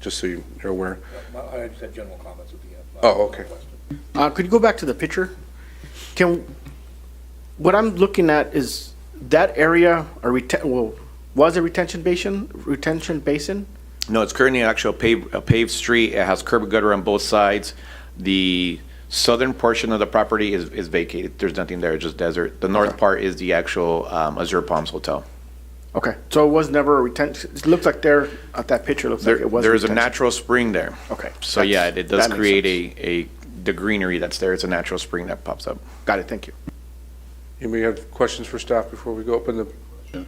just so you're aware.
I just had general comments with the
Oh, okay.
Could you go back to the picture? What I'm looking at is that area was a retention basin?
No, it's currently an actual paved street. It has curb and gutter on both sides. The southern portion of the property is vacated. There's nothing there, just desert. The north part is the actual Azure Palms Hotel.
Okay, so it was never a retention. It looks like there at that picture. Looks like it was.
There's a natural spring there.
Okay.
So yeah, it does create the greenery that's there. It's a natural spring that pops up.
Got it. Thank you.
Anybody have questions for staff before we go open the?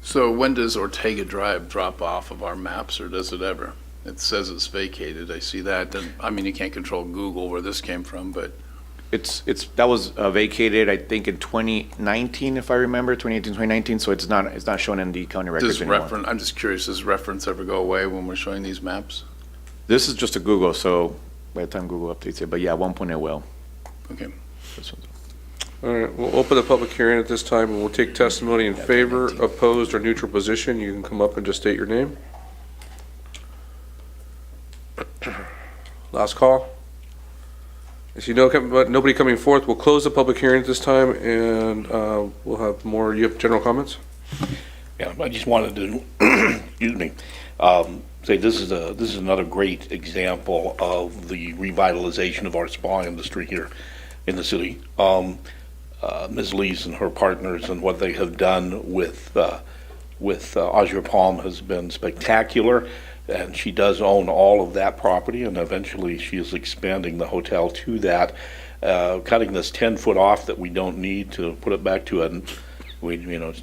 So when does Ortega Drive drop off of our maps, or does it ever? It says it's vacated. I see that. And, I mean, you can't control Google where this came from, but
that was vacated, I think, in 2019, if I remember, 2018, 2019. So it's not shown in the county records anymore.
I'm just curious, does reference ever go away when we're showing these maps?
This is just a Google, so by the time Google updates it, but yeah, at one point it will.
Okay.
All right, we'll open the public hearing at this time, and we'll take testimony in favor, opposed, or neutral position. You can come up and just state your name. Last call. I see nobody coming forth. We'll close the public hearing at this time, and we'll have more. You have general comments?
Yeah, I just wanted to, excuse me, say this is another great example of the revitalization of our spa industry here in the city. Ms. Lees and her partners and what they have done with Azure Palm has been spectacular. And she does own all of that property, and eventually she is expanding the hotel to that, cutting this 10-foot off that we don't need to put it back to it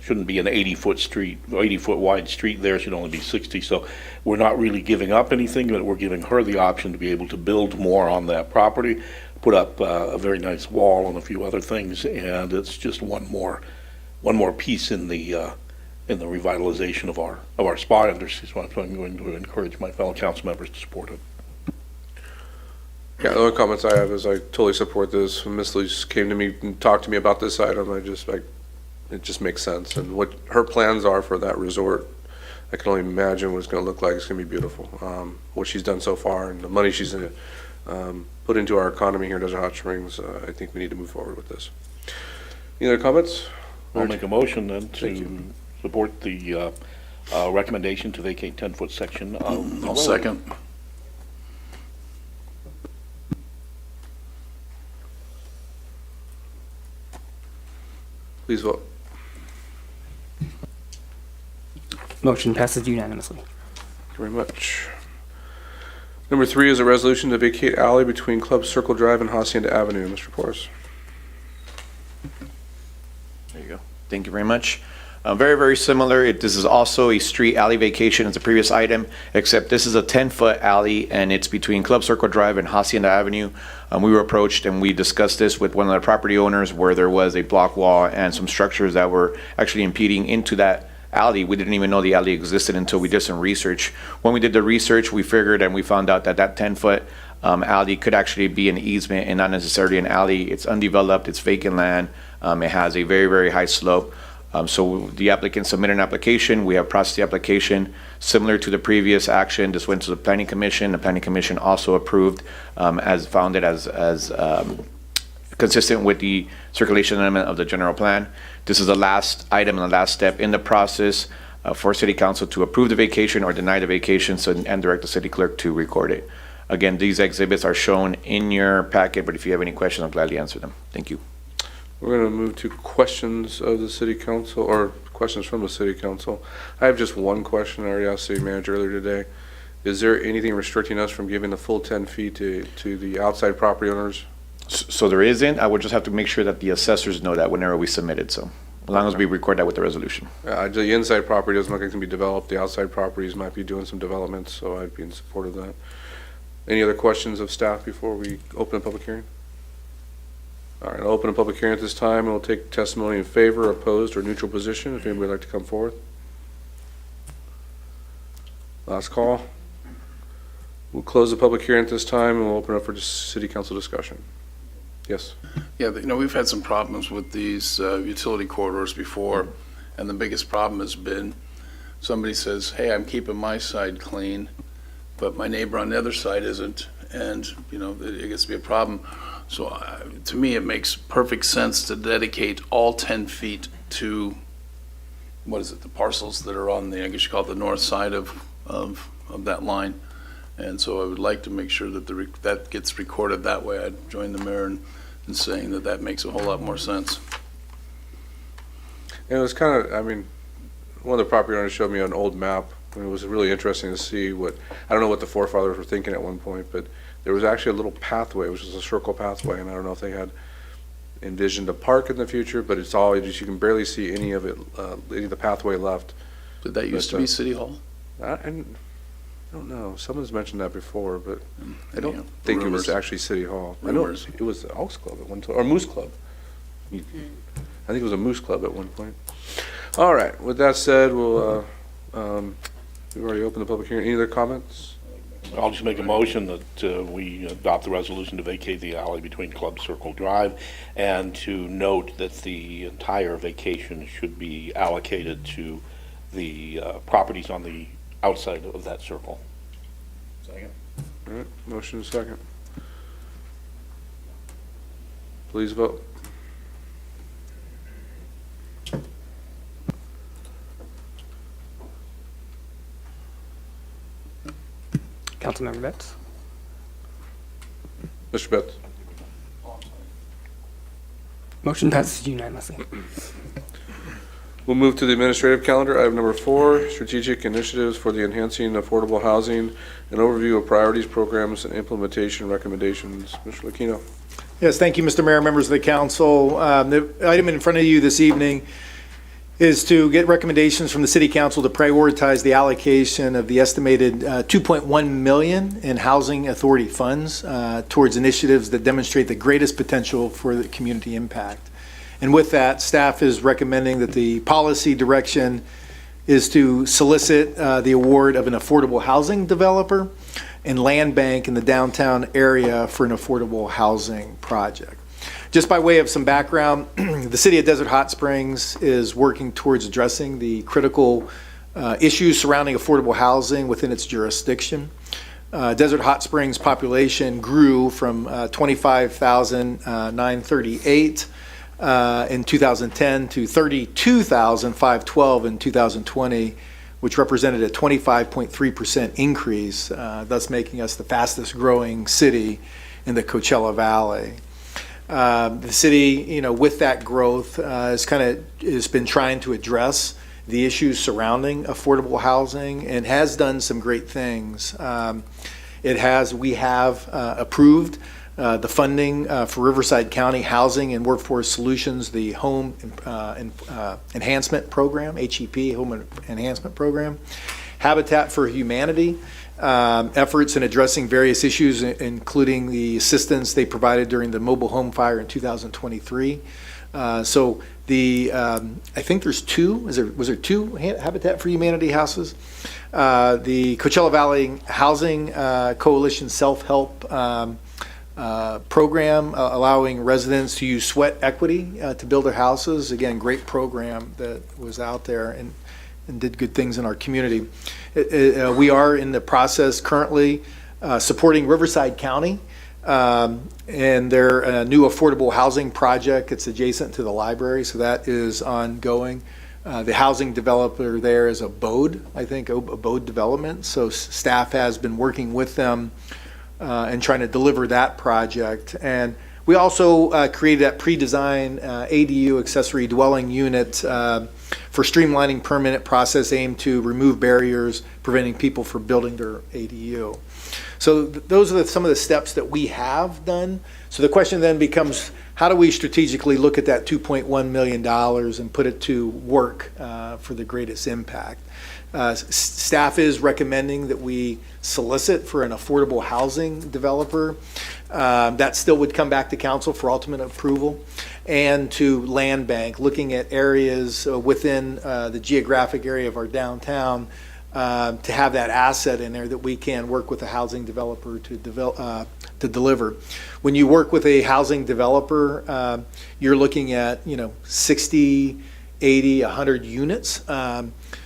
shouldn't be an 80-foot street, 80-foot wide street there. It should only be 60. So we're not really giving up anything, but we're giving her the option to be able to build more on that property, put up a very nice wall and a few other things, and it's just one more piece in the revitalization of our spa industry. So I'm going to encourage my fellow council members to support it.
Yeah, the only comments I have is I totally support this. When Ms. Lees came to me and talked to me about this item, it just makes sense. And what her plans are for that resort, I can only imagine what it's going to look like. It's going to be beautiful. What she's done so far and the money she's put into our economy here in Desert Hot Springs, I think we need to move forward with this. Any other comments?
I'll make a motion then to support the recommendation to vacate 10-foot section of the
I'll
road.
second.
Please vote.
Motion passes unanimously.
Thank you very much. Number 3 is a resolution to vacate alley between Club Circle Drive and Hacienda Avenue. Mr. Porras.
There you go. Thank you very much. Very, very similar. This is also a street alley vacation as the previous item, except this is a 10-foot alley, and it's between Club Circle Drive and Hacienda Avenue. We were approached, and we discussed this with one of the property owners, where there was a block wall and some structures that were actually impeding into that alley. We didn't even know the alley existed until we did some research. When we did the research, we figured and we found out that 10-foot alley could actually be an easement and not necessarily an alley. It's undeveloped, it's vacant land, it has a very, very high slope. So the applicant submitted an application. We have processed the application. Similar to the previous action, this went to the Planning Commission. The Planning Commission also approved, found it as consistent with the circulation element of the general plan. This is the last item and the last step in the process for City Council to approve the vacation or deny the vacation, and direct the City Clerk to record it. Again, these exhibits are shown in your packet, but if you have any questions, I'll gladly answer them. Thank you.
We're going to move to questions of the City Council, or questions from the City Council. I have just one question I already asked the City Manager earlier today. Is there anything restricting us from giving the full 10 feet to the outside property owners?
So there isn't. I would just have to make sure that the assessors know that whenever we submit it. So as long as we record that with the resolution.
The inside property doesn't look like it can be developed. The outside properties might be doing some development, so I'd be in support of that. Any other questions of staff before we open the public hearing? All right, I'll open a public hearing at this time, and we'll take testimony in favor, opposed, or neutral position, if anybody would like to come forward. Last call. We'll close the public hearing at this time, and we'll open up for City Council discussion. Yes?
Yeah, we've had some problems with these utility corridors before, and the biggest problem has been somebody says, hey, I'm keeping my side clean, but my neighbor on the other side isn't, and, it gets to be a problem. So to me, it makes perfect sense to dedicate all 10 feet to, the parcels that are on I guess you call it the north side of that line. And so I would like to make sure that that gets recorded that way. I'd join the mayor in saying that makes a whole lot more sense.
And it was kind of, one of the property owners showed me an old map, and it was really interesting to see I don't know what the forefathers were thinking at one point, but there was actually a little pathway, which was a circle pathway, and I don't know if they had envisioned a park in the future, but it's all, you can barely see any of it, any of the pathway left.
Did that used to be City Hall?
I don't know. Someone's mentioned that before, but I don't think it was actually City Hall.
Rumors.
I know it was the Elks Club at one time, or Moose Club. I think it was a Moose Club at one point. All right. With that said, we've already opened the public hearing. Any other comments?
I'll just make a motion that we adopt the resolution to vacate the alley between Club Circle Drive and to note that the entire vacation should be allocated to the properties on the outside of that circle.
Second.
All right, motion is second. Please vote.
Councilmember Betts.
Mr. Betts.
Motion passes unanimously.
We'll move to the administrative calendar. Item number 4, strategic initiatives for the enhancing affordable housing, an overview of priorities, programs, and implementation recommendations. Mr. Lucchino.
Yes, thank you, Mr. Mayor, members of the council. The item in front of you this evening is to get recommendations from the City Council to prioritize the allocation of the estimated $2.1 million in housing authority funds towards initiatives that demonstrate the greatest potential for the community impact. And with that, staff is recommending that the policy direction is to solicit the award of an affordable housing developer and land bank in the downtown area for an affordable housing project. Just by way of some background, the City of Desert Hot Springs is working towards addressing the critical issues surrounding affordable housing within its jurisdiction. Desert Hot Springs population grew from 25,938 in 2010 to 32,512 in 2020, which represented a 25.3% increase, thus making us the fastest growing city in the Coachella Valley. The city, with that growth, has been trying to address the issues surrounding affordable housing and has done some great things. We have approved the funding for Riverside County Housing and Workforce Solutions, the Home Enhancement Program, HEP, Home Enhancement Program, Habitat for Humanity, efforts in addressing various issues, including the assistance they provided during the mobile home fire in 2023. I think there's two, was there two Habitat for Humanity houses? The Coachella Valley Housing Coalition Self-Help program, allowing residents to use sweat equity to build their houses. Again, great program that was out there and did good things in our community. We are in the process currently supporting Riverside County and their new affordable housing project. It's adjacent to the library, so that is ongoing. The housing developer there is Abode, I think, Abode Development. So staff has been working with them and trying to deliver that project. And we also created that pre-design ADU accessory dwelling unit for streamlining permanent process aimed to remove barriers preventing people from building their ADU. So those are some of the steps that we have done. So the question then becomes, how do we strategically look at that $2.1 million and put it to work for the greatest impact? Staff is recommending that we solicit for an affordable housing developer. That still would come back to council for ultimate approval, and to land bank, looking at areas within the geographic area of our downtown to have that asset in there that we can work with a housing developer to deliver. When you work with a housing developer, you're looking at 60, 80, 100 units.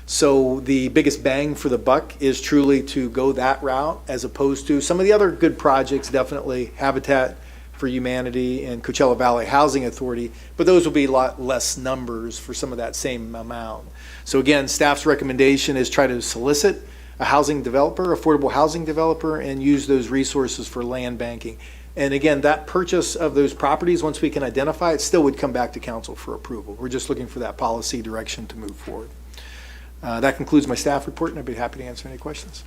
So the biggest bang for the buck is truly to go that route, as opposed to some of the other good projects, definitely Habitat for Humanity and Coachella Valley Housing Authority, but those will be a lot less numbers for some of that same amount. So again, staff's recommendation is try to solicit a housing developer, affordable housing developer, and use those resources for land banking. And again, that purchase of those properties, once we can identify it, still would come back to council for approval. We're just looking for that policy direction to move forward. That concludes my staff report, and I'd be happy to answer any questions.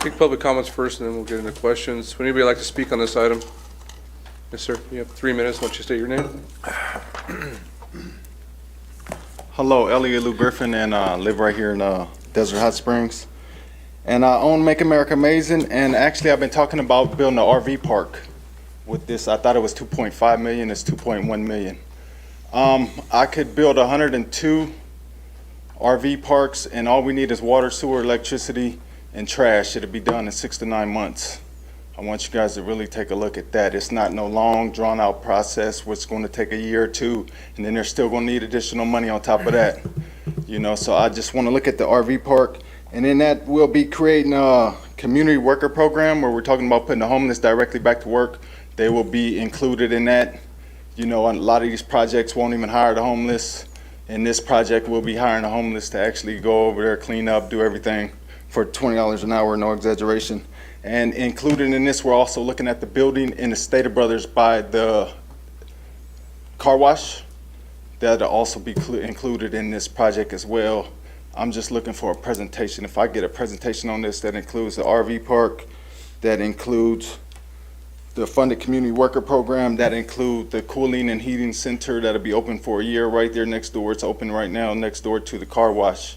Take public comments first, and then we'll get into questions. Would anybody like to speak on this item? Yes, sir. You have 3 minutes. Why don't you state your name?
Hello, Elliot Lou Griffin, and live right here in Desert Hot Springs. And I own Make America Amazing, and actually I've been talking about building an RV park with this. I thought it was $2.5 million. It's $2.1 million. I could build 102 RV parks, and all we need is water, sewer, electricity and trash. It'll be done in 6 to 9 months. I want you guys to really take a look at that. It's not no long, drawn-out process where it's going to take a year or two, and then they're still going to need additional money on top of that. You know, so I just want to look at the RV park, and then that we'll be creating a community worker program where we're talking about putting the homeless directly back to work. They will be included in that. You know, a lot of these projects won't even hire the homeless. In this project, we'll be hiring the homeless to actually go over there, clean up, do everything for $20 an hour, no exaggeration. And included in this, we're also looking at the building in the Stater Brothers by the car wash. That'll also be included in this project as well. I'm just looking for a presentation. If I get a presentation on this that includes the RV park, that includes the funded community worker program, that includes the cooling and heating center that'll be open for a year right there next door. It's open right now next door to the car wash.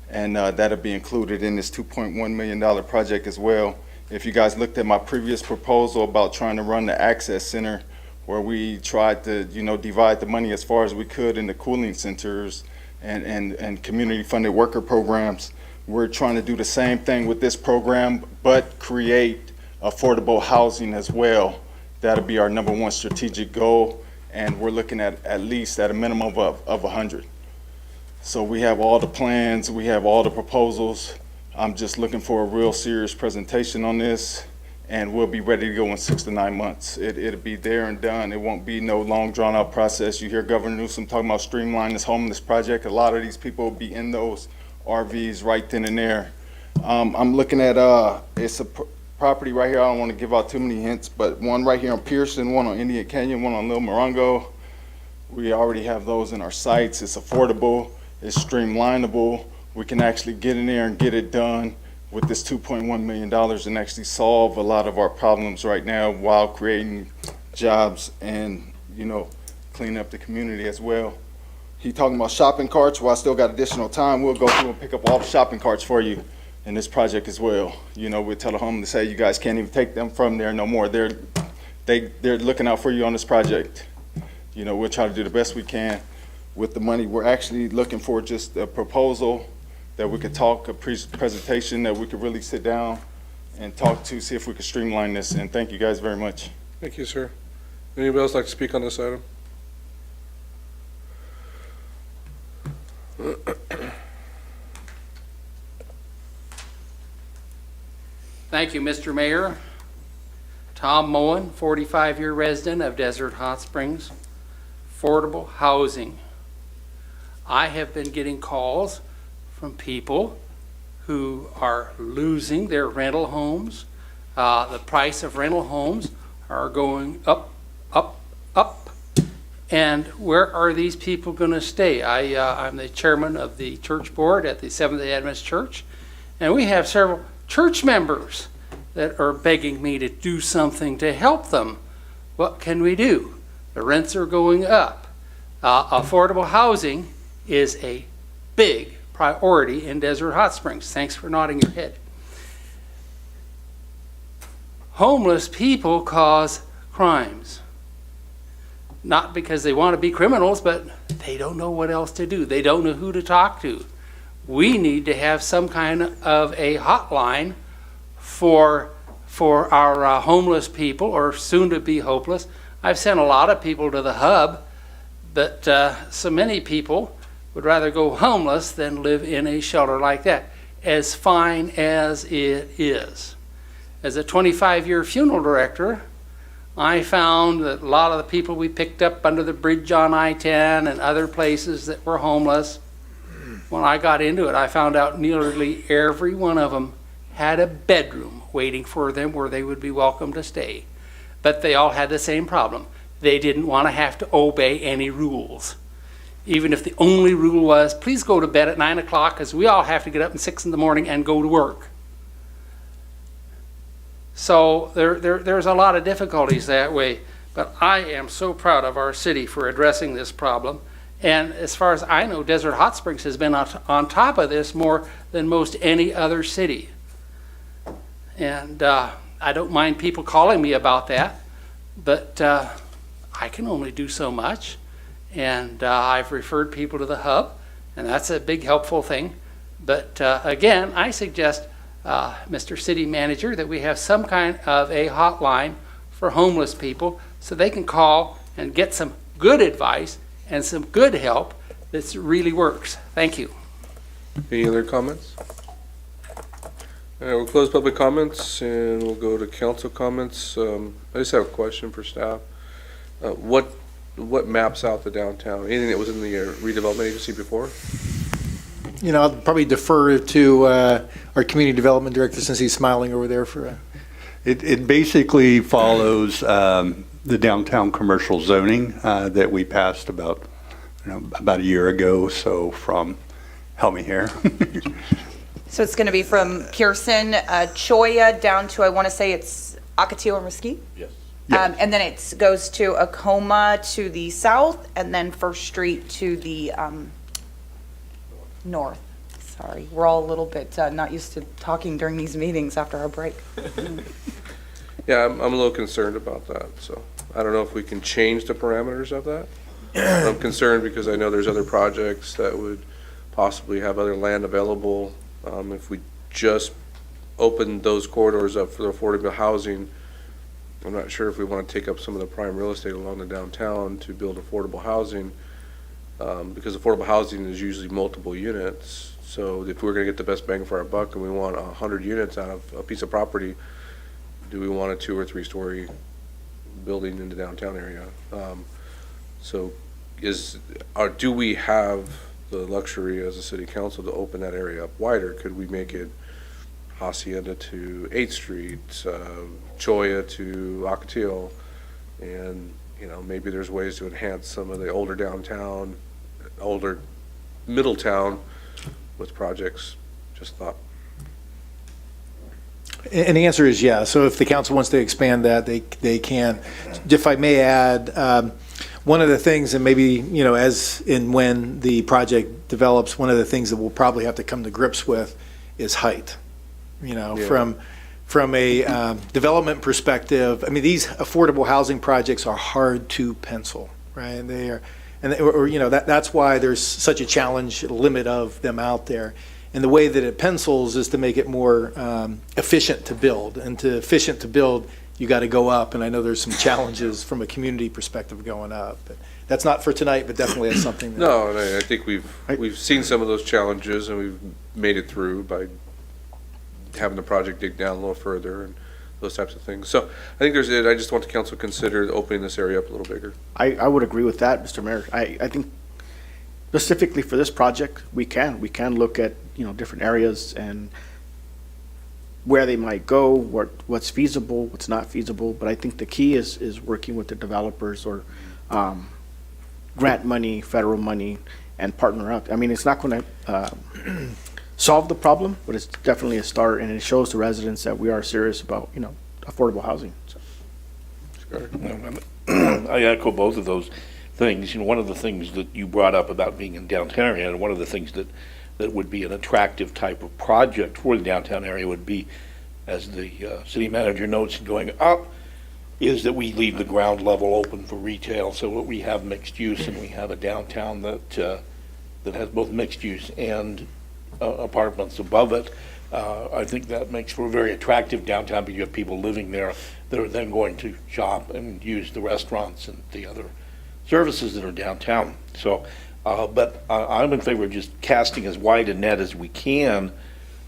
And that'll be included in this $2.1 million project as well. If you guys looked at my previous proposal about trying to run the access center, where we tried to, you know, divide the money as far as we could in the cooling centers and community funded worker programs, we're trying to do the same thing with this program, but create affordable housing as well. That'll be our #1 strategic goal, and we're looking at least at a minimum of 100. So we have all the plans, we have all the proposals. I'm just looking for a real serious presentation on this, and we'll be ready to go in 6 to 9 months. It'll be there and done. It won't be no long drawn out process. You hear Governor Newsom talking about streamlining this homeless project. A lot of these people will be in those RVs right then and there. I'm looking at, it's a property right here. I don't want to give out too many hints, but one right here on Pearson, one on Indian Canyon, one on Little Morongo. We already have those in our sites. It's affordable, it's streamlinable. We can actually get in there and get it done with this $2.1 million and actually solve a lot of our problems right now while creating jobs and, you know, clean up the community as well. He talking about shopping carts. Well, I still got additional time. We'll go through and pick up all the shopping carts for you in this project as well. You know, we'll tell the homeless, hey, you guys can't even take them from there no more. They're looking out for you on this project. You know, we'll try to do the best we can with the money. We're actually looking for just a proposal that we could talk, a presentation that we could really sit down and talk to, see if we could streamline this. And thank you guys very much.
Thank you, sir. Anybody else like to speak on this item?
Thank you, Mr. Mayor. Tom Moen, 45-year resident of Desert Hot Springs. Affordable housing. I have been getting calls from people who are losing their rental homes. The price of rental homes are going up, up, up. And where are these people going to stay? I'm the chairman of the church board at the Seventh-day Adventist Church, and we have several church members that are begging me to do something to help them. What can we do? The rents are going up. Affordable housing is a big priority in Desert Hot Springs. Thanks for nodding your head. Homeless people cause crimes. Not because they want to be criminals, but they don't know what else to do. They don't know who to talk to. We need to have some kind of a hotline for our homeless people, or soon to be hopeless. I've sent a lot of people to the hub, but so many people would rather go homeless than live in a shelter like that, as fine as it is. As a 25-year funeral director, I found that a lot of the people we picked up under the bridge on I-10 and other places that were homeless, when I got into it, I found out nearly every one of them had a bedroom waiting for them where they would be welcome to stay. But they all had the same problem. They didn't want to have to obey any rules. Even if the only rule was, please go to bed at 9 o'clock because we all have to get up at 6 in the morning and go to work. So there's a lot of difficulties that way. But I am so proud of our city for addressing this problem. And as far as I know, Desert Hot Springs has been on top of this more than most any other city. And I don't mind people calling me about that, but I can only do so much. And I've referred people to the hub, and that's a big helpful thing. But again, I suggest Mr. City Manager, that we have some kind of a hotline for homeless people so they can call and get some good advice and some good help that really works. Thank you.
Any other comments? All right, we'll close public comments and we'll go to council comments. I just have a question for staff. What maps out the downtown? Anything that was in the redevelopment agency before?
You know, I'll probably defer to our community development director since he's smiling over there for.
It basically follows the downtown commercial zoning that we passed about a year ago. So help me here.
So it's going to be from Pearson, Choya down to, I want to say it's Ocotillo and Mesquite?
Yes.
And then it goes to Acoma to the south, and then First Street to the north. Sorry, we're all a little bit not used to talking during these meetings after our break.
Yeah, I'm a little concerned about that. So I don't know if we can change the parameters of that. I'm concerned because I know there's other projects that would possibly have other land available. If we just open those corridors up for the affordable housing, I'm not sure if we want to take up some of the prime real estate along the downtown to build affordable housing, because affordable housing is usually multiple units. So if we're going to get the best bang for our buck and we want 100 units out of a piece of property, do we want a 2 or 3 story building in the downtown area? So do we have the luxury as a city council to open that area up wider? Could we make it Hacienda to 8th Street, Choya to Ocotillo, and maybe there's ways to enhance some of the older downtown, older Middletown with projects. Just thought.
And the answer is yes. So if the council wants to expand that, they can. If I may add, one of the things, and maybe, as in when the project develops, one of the things that we'll probably have to come to grips with is height. From a development perspective, I mean, these affordable housing projects are hard to pencil, right? They are, that's why there's such a challenge limit of them out there. And the way that it pencils is to make it more efficient to build. And to efficient to build, you got to go up. And I know there's some challenges from a community perspective going up. But that's not for tonight, but definitely it's something that.
No, and I think we've seen some of those challenges and we've made it through by having the project dig down a little further and those types of things. So I think I just want the council to consider opening this area up a little bigger.
I would agree with that, Mr. Mayor. I think specifically for this project, we can look at, different areas and where they might go, what's feasible, what's not feasible. But I think the key is working with the developers or grant money, federal money, and partner up. I mean, it's not going to solve the problem, but it's definitely a start, and it shows the residents that we are serious about, affordable housing. So.
I echo both of those things. One of the things that you brought up about being in downtown area, and one of the things that would be an attractive type of project for the downtown area would be, as the city manager notes going up, is that we leave the ground level open for retail so that we have mixed use and we have a downtown that has both mixed use and apartments above it. I think that makes for a very attractive downtown because you have people living there that are then going to shop and use the restaurants and the other services that are downtown. So, but I'm in favor of just casting as wide a net as we can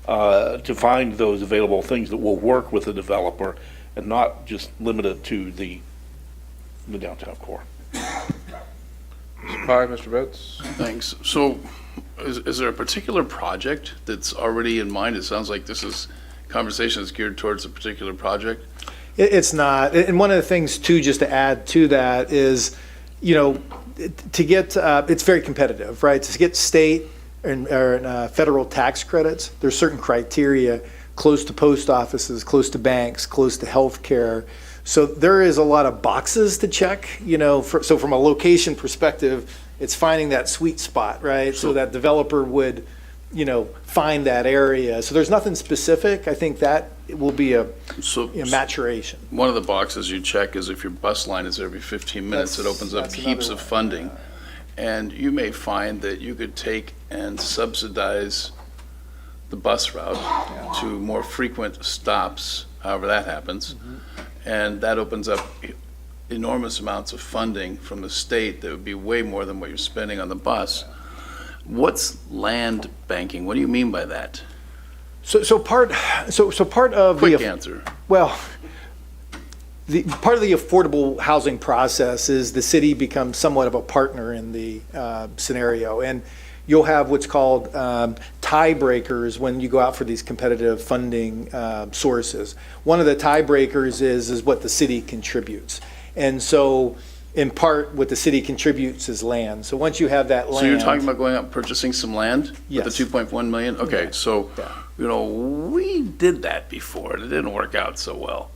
to find those available things that will work with the developer and not just limit it to the downtown core.
Mr. Pye, Mr. Betts?
Thanks. So is there a particular project that's already in mind? It sounds like this is conversation is geared towards a particular project.
It's not. And one of the things, too, just to add to that is, to get, it's very competitive, right? To get state and federal tax credits, there's certain criteria close to post offices, close to banks, close to healthcare. So there is a lot of boxes to check, so from a location perspective, it's finding that sweet spot, right? So that developer would, find that area. So there's nothing specific. I think that will be a maturation.
One of the boxes you check is if your bus line is every 15 minutes, it opens up heaps of funding. And you may find that you could take and subsidize the bus route to more frequent stops, however that happens. And that opens up enormous amounts of funding from the state that would be way more than what you're spending on the bus. What's land banking? What do you mean by that?
So part of
Quick answer.
Well, part of the affordable housing process is the city becomes somewhat of a partner in the scenario, and you'll have what's called tiebreakers when you go out for these competitive funding sources. One of the tiebreakers is what the city contributes, and so in part what the city contributes is land. So once you have that land,
So you're talking about going out and purchasing some land
Yes.
with the 2.1 million? Okay, so we did that before. It didn't work out so well.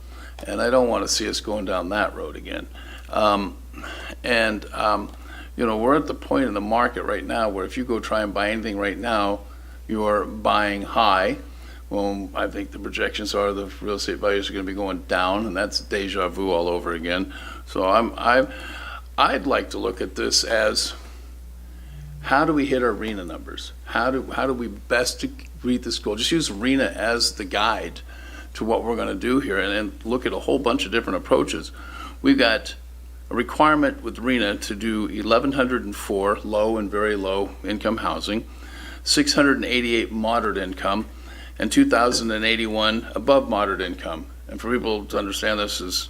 And I don't want to see us going down that road again. We're at the point in the market right now where if you go try and buy anything right now, you're buying high. Well, I think the projections are the real estate values are going to be going down, and that's deja vu all over again. So I'd like to look at this as, how do we hit our RENA numbers? How do we best read this goal? Just use RENA as the guide to what we're going to do here, and look at a whole bunch of different approaches. We've got a requirement with RENA to do 1,104 low and very low income housing, 688 moderate income, and 2,081 above moderate income. And for people to understand this, is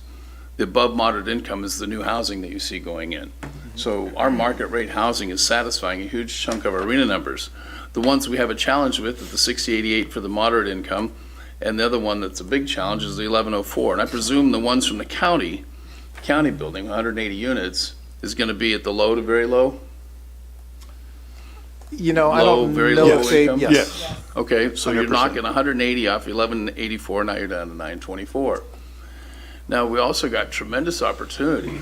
the above moderate income is the new housing that you see going in. So our market rate housing is satisfying a huge chunk of our RENA numbers. The ones we have a challenge with are the 688 for the moderate income, and the other one that's a big challenge is the 1104. And I presume the ones from the county building, 180 units, is going to be at the low to very low?
I don't
very
know
low
if they,
income?
yes.
Okay, so you're
100%.
knocking 180 off 1184, now you're down to 924. Now, we also got tremendous opportunity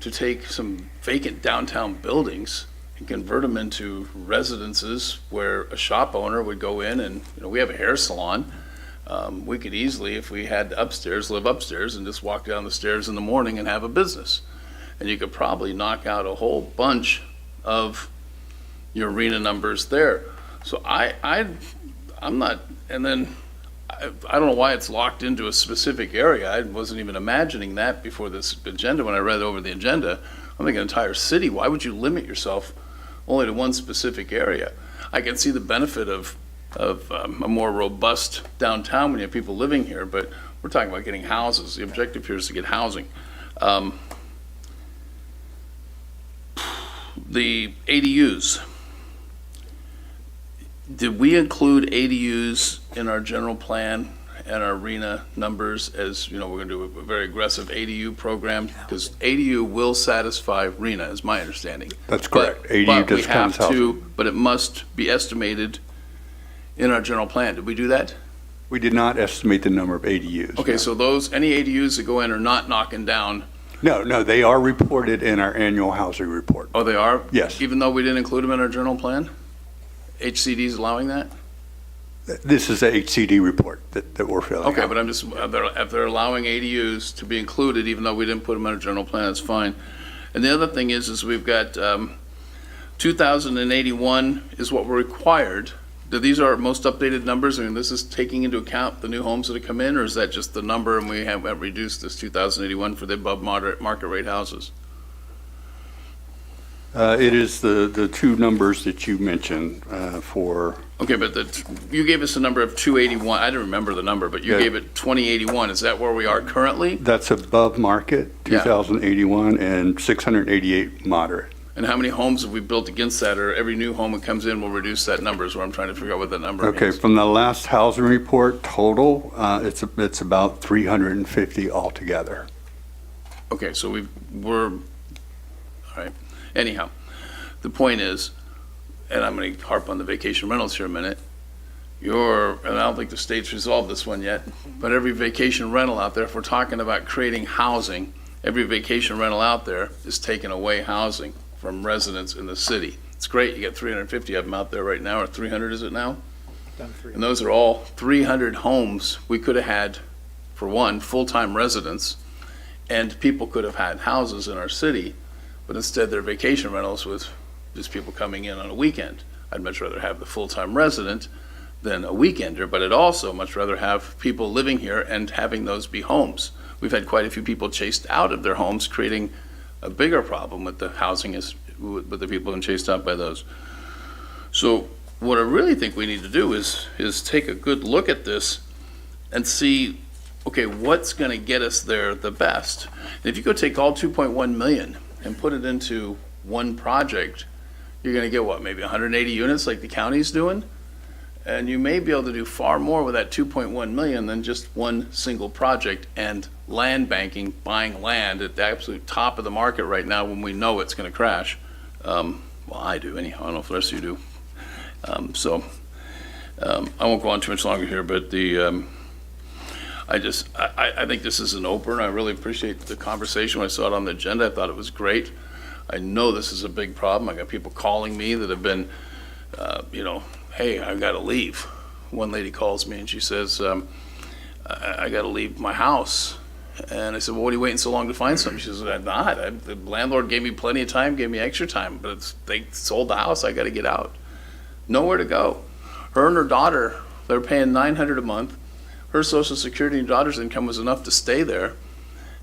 to take some vacant downtown buildings and convert them into residences where a shop owner would go in and, we have a hair salon. We could easily, if we had upstairs, live upstairs and just walk down the stairs in the morning and have a business. And you could probably knock out a whole bunch of your RENA numbers there. So I'm not, and then I don't know why it's locked into a specific area. I wasn't even imagining that before this agenda. When I read over the agenda, I'm thinking entire city. Why would you limit yourself only to one specific area? I can see the benefit of a more robust downtown when you have people living here, but we're talking about getting houses. The objective here is to get housing. The ADUs. Did we include ADUs in our general plan and our RENA numbers as, we're going to do a very aggressive ADU program? Because ADU will satisfy RENA, is my understanding.
That's correct. ADU
But we
discounts
have to,
housing.
but it must be estimated in our general plan. Did we do that?
We did not estimate the number of ADUs.
Okay, so any ADUs that go in are not knocking down.
No, they are reported in our annual housing report.
Oh, they are?
Yes.
Even though we didn't include them in our general plan? HCD is allowing that?
This is a HCD report that we're filling
Okay,
out.
but I'm just, if they're allowing ADUs to be included, even though we didn't put them in our general plan, that's fine. And the other thing is we've got 2,081 is what we're required. These are our most updated numbers. I mean, this is taking into account the new homes that have come in, or is that just the number and we have reduced this 2,081 for the above moderate market rate houses?
It is the two numbers that you mentioned for.
Okay, but you gave us a number of 281. I didn't remember the number, but you
Yeah.
gave it 2081. Is that where we are currently?
That's above market,
Yeah.
2,081, and 688 moderate.
And how many homes have we built against that, or every new home that comes in will reduce that number, is where I'm trying to figure out what that number
Okay,
means.
from the last housing report total, it's about 350 altogether.
Okay, so we're, all right. Anyhow, the point is, and I'm going to harp on the vacation rentals here a minute, and I don't think the state's resolved this one yet, but every vacation rental out there, if we're talking about creating housing, every vacation rental out there is taking away housing from residents in the city. It's great, you got 350 of them out there right now, or 300 is it now? And those are all 300 homes we could have had, for one, full-time residents, and people could have had houses in our city, but instead they're vacation rentals with just people coming in on a weekend. I'd much rather have the full-time resident than a weekender, but I'd also much rather have people living here and having those be homes. We've had quite a few people chased out of their homes, creating a bigger problem with the housing with the people being chased out by those. So what I really think we need to do is take a good look at this and see, okay, what's going to get us there the best? And if you go take all 2.1 million and put it into one project, you're going to get what, maybe 180 units like the county's doing? And you may be able to do far more with that 2.1 million than just one single project and land banking, buying land at the absolute top of the market right now when we know it's going to crash. Well, I do anyhow. I don't know if the rest of you do. I won't go on too much longer here, but I think this is an opener. I really appreciate the conversation. When I saw it on the agenda, I thought it was great. I know this is a big problem. I got people calling me that have been, hey, I've got to leave. One lady calls me and she says, I got to leave my house. And I said, well, what are you waiting so long to find something? She says, I'm not. The landlord gave me plenty of time, gave me extra time, but they sold the house. I got to get out. Nowhere to go. Her and her daughter, they're paying $900 a month. Her Social Security and daughter's income was enough to stay there.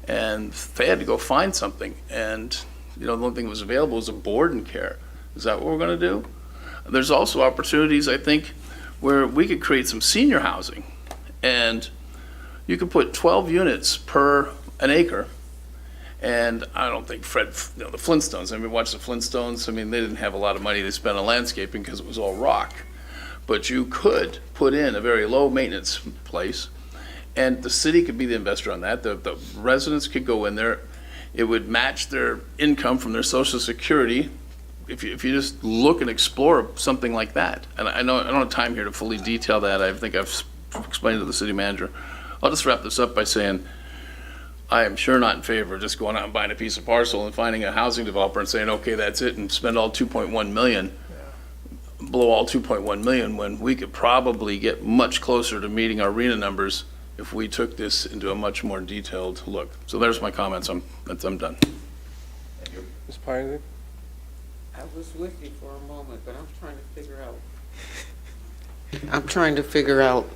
And they had to go find something. And, the only thing that was available was a board and care. Is that what we're going to do? There's also opportunities, I think, where we could create some senior housing. And you could put 12 units per an acre. And I don't think the Flintstones, watch the Flintstones. They didn't have a lot of money to spend on landscaping because it was all rock. But you could put in a very low maintenance place, and the city could be the investor on that. The residents could go in there. It would match their income from their Social Security. If you just look and explore something like that. And I know I don't have time here to fully detail that. I think I've explained it to the city manager. I'll just wrap this up by saying I am sure not in favor of just going out and buying a piece of parcel and finding a housing developer and saying, okay, that's it, and spend all 2.1 million, blow all 2.1 million, when we could probably get much closer to meeting our RENA numbers if we took this into a much more detailed look. So there's my comments. I'm done.
Ms. Pine?
I was with you for a moment, but I'm trying to figure out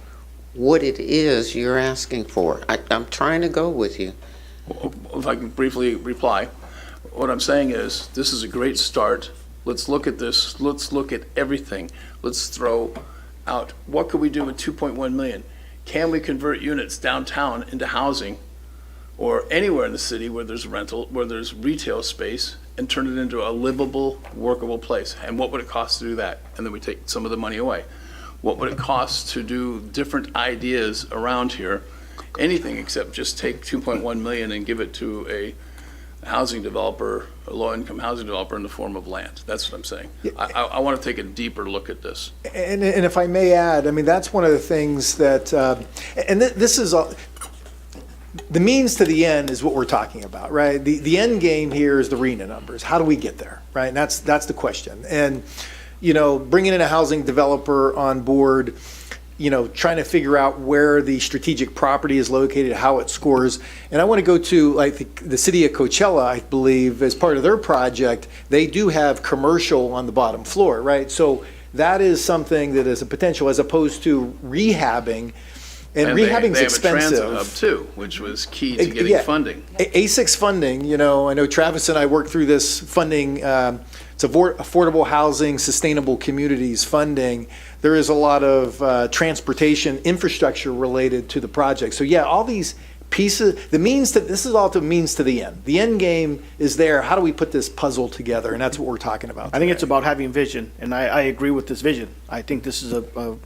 what it is you're asking for. I'm trying to go with you.
If I can briefly reply, what I'm saying is this is a great start. Let's look at this. Let's look at everything. Let's throw out what could we do with 2.1 million? Can we convert units downtown into housing or anywhere in the city where there's rental, where there's retail space, and turn it into a livable, workable place? And what would it cost to do that? And then we take some of the money away. What would it cost to do different ideas around here? Anything except just take 2.1 million and give it to a housing developer, a low-income housing developer in the form of land. That's what I'm saying. I want to take a deeper look at this.
And if I may add, that's one of the things that, this is the means to the end is what we're talking about, right? The end game here is the RENA numbers. How do we get there, right? And that's the question. And, bringing in a housing developer on board, trying to figure out where the strategic property is located, how it scores. And I want to go to the city of Coachella, I believe, as part of their project, they do have commercial on the bottom floor, right? So that is something that is a potential as opposed to rehabbing. And rehabbing's expensive.
They have a transit hub too, which was key to getting funding.
A6 funding, I know Travis and I worked through this funding. It's affordable housing, sustainable communities funding. There is a lot of transportation infrastructure related to the project. So yeah, all these pieces, this is all the means to the end. The end game is there. How do we put this puzzle together? And that's what we're talking about today.
I think it's about having vision, and I agree with this vision. I think this is a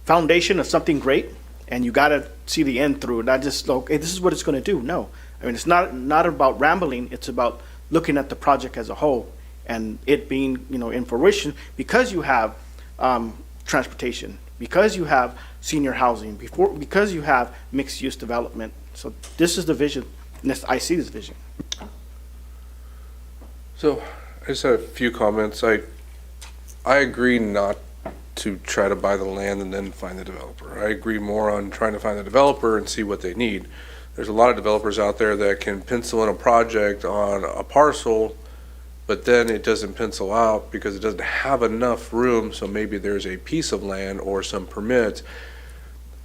foundation of something great, and you got to see the end through, not just, okay, this is what it's going to do. No. It's not about rambling. It's about looking at the project as a whole and it being, in fruition, because you have transportation, because you have senior housing, because you have mixed-use development. So this is the vision. I see this vision.
So I just have a few comments. I agree not to try to buy the land and then find the developer. I agree more on trying to find the developer and see what they need. There's a lot of developers out there that can pencil in a project on a parcel but then it doesn't pencil out because it doesn't have enough room, so maybe there's a piece of land or some permit.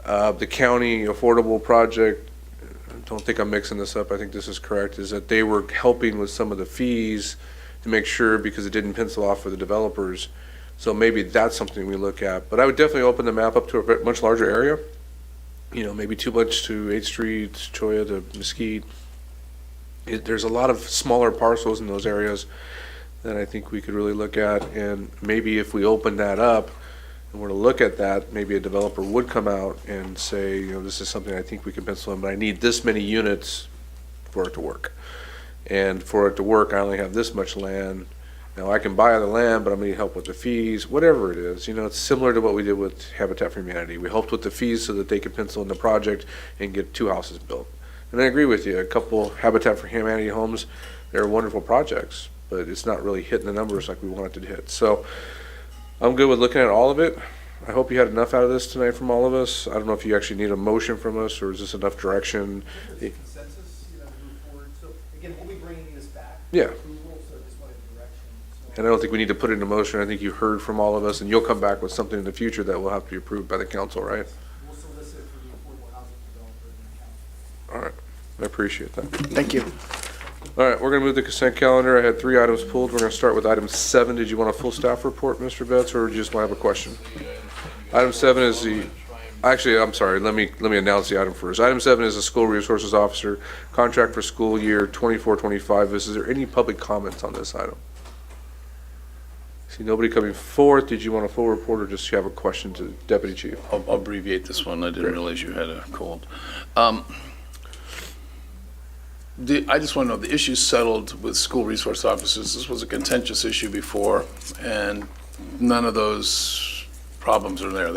The county affordable project, I don't think I'm mixing this up, I think this is correct, is that they were helping with some of the fees to make sure, because it didn't pencil off for the developers. So maybe that's something we look at. But I would definitely open the map up to a much larger area. You know, maybe too much to 8th Street, Cholla to Mesquite. There's a lot of smaller parcels in those areas that I think we could really look at. And maybe if we open that up and were to look at that, maybe a developer would come out and say, you know, this is something I think we can pencil in, but I need this many units for it to work. And for it to work, I only have this much land. Now, I can buy the land, but I'm going to need help with the fees, whatever it is. You know, it's similar to what we did with Habitat for Humanity. We helped with the fees so that they could pencil in the project and get 2 houses built. And I agree with you. A couple Habitat for Humanity homes, they're wonderful projects, but it's not really hitting the numbers like we want it to hit. So I'm good with looking at all of it. I hope you had enough out of this tonight from all of us. I don't know if you actually need a motion from us, or is this enough direction?
Consensus, you know, to move forward. So again, we'll be bringing this back.
Yeah.
Approval, so I just wanted direction.
And I don't think we need to put it in a motion. I think you heard from all of us, and you'll come back with something in the future that will have to be approved by the council, right?
We'll solicit for the affordable housing developer and the council.
All right, I appreciate that.
Thank you.
All right, we're gonna move the consent calendar. I had 3 items pulled. We're gonna start with item 7. Did you want a full staff report, Mr. Betts, or do you just want to have a question? Item 7 is actually, I'm sorry, let me announce the item first. Item 7 is the school resources officer contract for school year 24-25. Is there any public comments on this item? See nobody coming forth. Did you want a full report, or just have a question to the Deputy Chief?
I'll abbreviate this one. I didn't realize you had a cold. I just want to know, the issue settled with school resource officers. This was a contentious issue before, and none of those problems are there.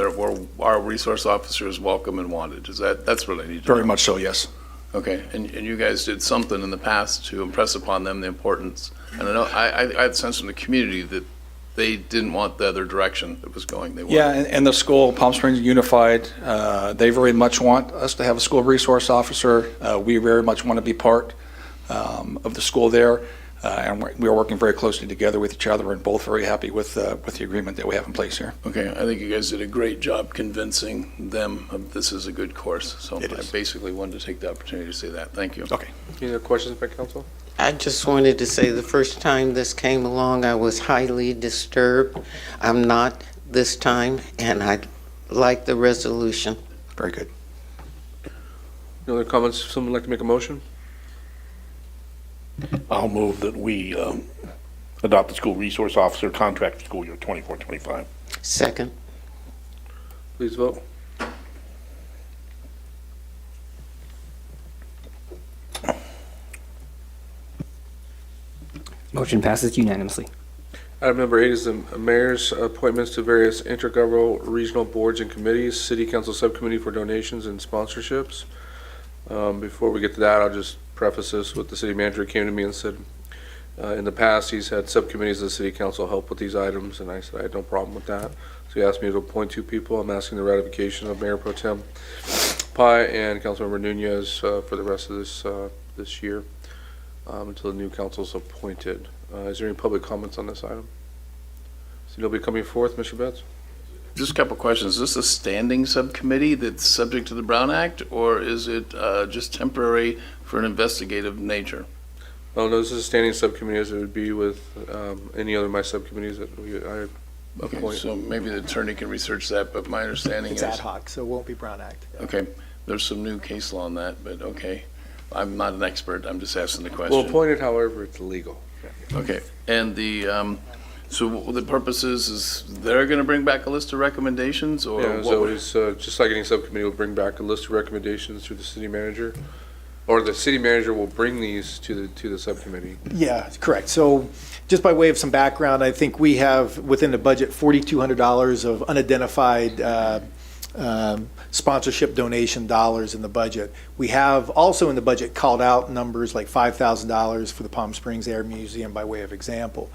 Our resource officers welcome and wanted. That's what I need to know.
Very much so, yes.
Okay, and you guys did something in the past to impress upon them the importance. And I know, I had a sense from the community that they didn't want the other direction it was going. They wanted.
Yeah, and the school, Palm Springs Unified, they very much want us to have a school resource officer. We very much want to be part of the school there, and we are working very closely together with each other, and both very happy with the agreement that we have in place here.
Okay, I think you guys did a great job convincing them this is a good course. So I basically wanted to take the opportunity to say that. Thank you.
Okay.
Any other questions by council?
I just wanted to say the first time this came along, I was highly disturbed. I'm not this time, and I like the resolution.
Very good.
Any other comments? Someone like to make a motion?
I'll move that we adopt the school resource officer contract for school year 24-25.
Second.
Please vote.
Motion passes unanimously.
Item number 8 is the mayor's appointments to various intergovernmental regional boards and committees, city council subcommittee for donations and sponsorships. Before we get to that, I'll just preface this with the city manager came to me and said, in the past, he's had subcommittees of the city council help with these items, and I said I had no problem with that. So he asked me to appoint 2 people. I'm asking the ratification of Mayor Pro Tem Pai and Councilmember Nunez for the rest of this year until the new council's appointed. Is there any public comments on this item? See nobody coming forth, Mr. Betts?
Just a couple questions. Is this a standing subcommittee that's subject to the Brown Act, or is it just temporary for an investigative nature?
Oh, no, this is a standing subcommittee, as it would be with any other of my subcommittees that I
Okay,
appoint.
so maybe the attorney can research that, but my understanding
It's
is.
ad hoc, so it won't be Brown Act.
Okay, there's some new case law on that, but okay. I'm not an expert, I'm just asking the question.
Well, appointed, however, it's legal.
Okay, and so the purpose is they're gonna bring back a list of recommendations, or
Yeah,
what
so
would-
it's just like any subcommittee will bring back a list of recommendations to the city manager, or the city manager will bring these to the subcommittee.
Yeah, correct. So just by way of some background, I think we have within the budget $4,200 of unidentified sponsorship donation dollars in the budget. We have also in the budget called out numbers like $5,000 for the Palm Springs Air Museum by way of example.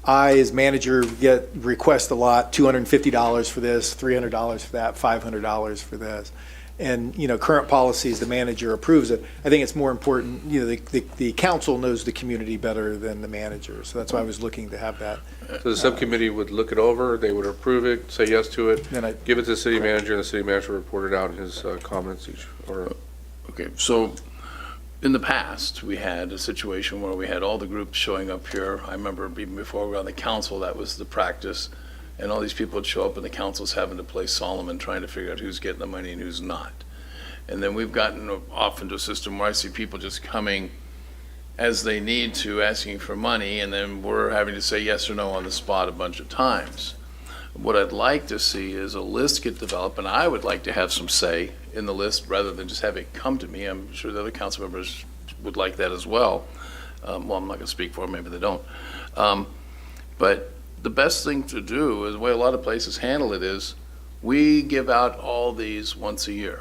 I, as manager, request a lot, $250 for this, $300 for that, $500 for this. and, current policies, the manager approves it. I think it's more important, the council knows the community better than the manager. So that's why I was looking to have that.
So the subcommittee would look it over, they would approve it, say yes to it, give it to the city manager, and the city manager report it out in his comments each, or.
Okay, so in the past, we had a situation where we had all the groups showing up here. I remember even before we were on the council, that was the practice. And all these people would show up and the council's having to play Solomon, trying to figure out who's getting the money and who's not. And then we've gotten off into a system where I see people just coming as they need to, asking for money, and then we're having to say yes or no on the spot a bunch of times. What I'd like to see is a list get developed, and I would like to have some say in the list rather than just have it come to me. I'm sure the other council members would like that as well. Well, I'm not going to speak for them, maybe they don't. But the best thing to do, is the way a lot of places handle it, is we give out all these once a year.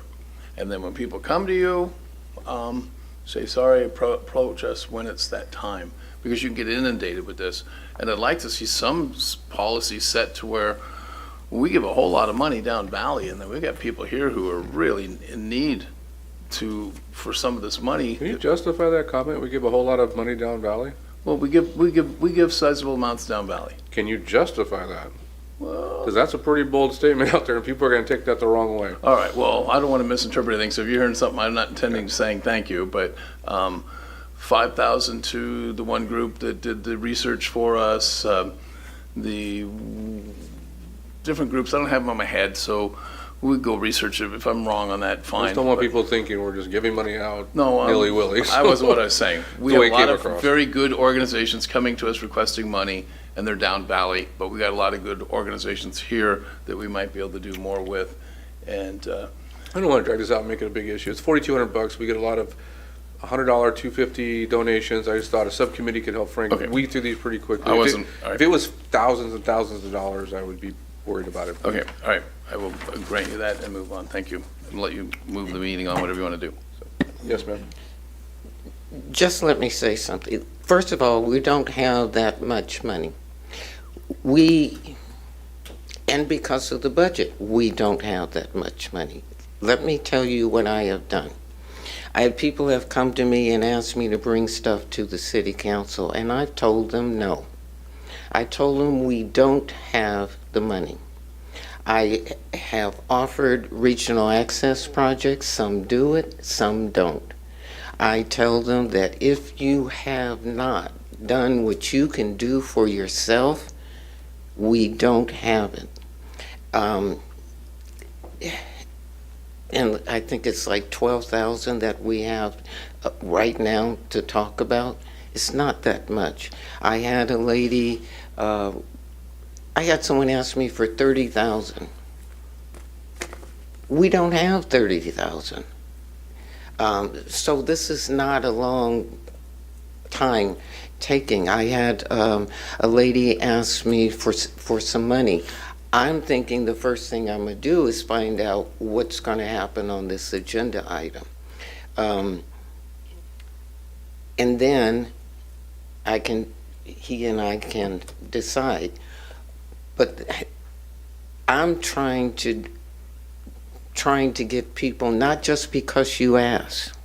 And then when people come to you, say, sorry, approach us when it's that time, because you can get inundated with this. And I'd like to see some policy set to where we give a whole lot of money down Valley, and then we've got people here who are really in need for some of this money.
Can you justify that comment? We give a whole lot of money down Valley?
Well, we give sizable amounts down Valley.
Can you justify that? Because that's a pretty bold statement out there, and people are going to take that the wrong way.
All right, well, I don't want to misinterpret anything, so if you're hearing something, I'm not intending saying thank you, but $5,000 to the one group that did the research for us, the different groups, I don't have them on my head, so we go research it. If I'm wrong on that, fine.
I just don't want people thinking we're just giving money out
no,
willy-willy.
That wasn't what I was saying. We have a lot of
across.
very good organizations coming to us requesting money, and they're down Valley, but we got a lot of good organizations here that we might be able to do more with. And
I don't want to drag this out and make it a big issue. It's $4,200. We get a lot of $100, $250 donations. I just thought a subcommittee could help Frank weed through these pretty quickly. If it was thousands and thousands of dollars, I would be worried about it.
Okay, all right. I will grant you that and move on. Thank you. And let you move the meeting on, whatever you want to do.
Yes, ma'am.
Just let me say something. First of all, we don't have that much money. And because of the budget, we don't have that much money. Let me tell you what I have done. I had people have come to me and asked me to bring stuff to the city council, and I've told them no. I told them we don't have the money. I have offered regional access projects. Some do it, some don't. I tell them that if you have not done what you can do for yourself, we don't have it. And I think it's like 12,000 that we have right now to talk about. It's not that much. I had a lady, I had someone ask me for 30,000. We don't have 30,000. So this is not a long time taking. I had a lady ask me for some money. I'm thinking the first thing I'm going to do is find out what's going to happen on this agenda item. And then he and I can decide. But I'm trying to get people, not just because you ask,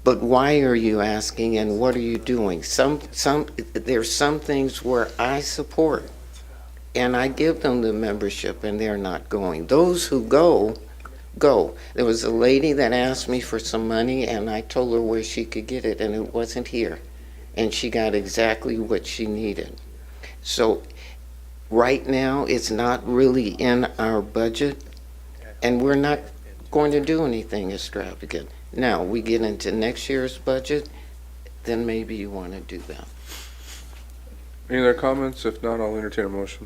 but why are you asking and what are you doing? There's some things where I support and I give them the membership and they're not going. Those who go. There was a lady that asked me for some money and I told her where she could get it and it wasn't here. And she got exactly what she needed. So right now it's not really in our budget and we're not going to do anything extravagant. Now we get into next year's budget, then maybe you want to do that.
Any other comments? If not, I'll entertain a motion.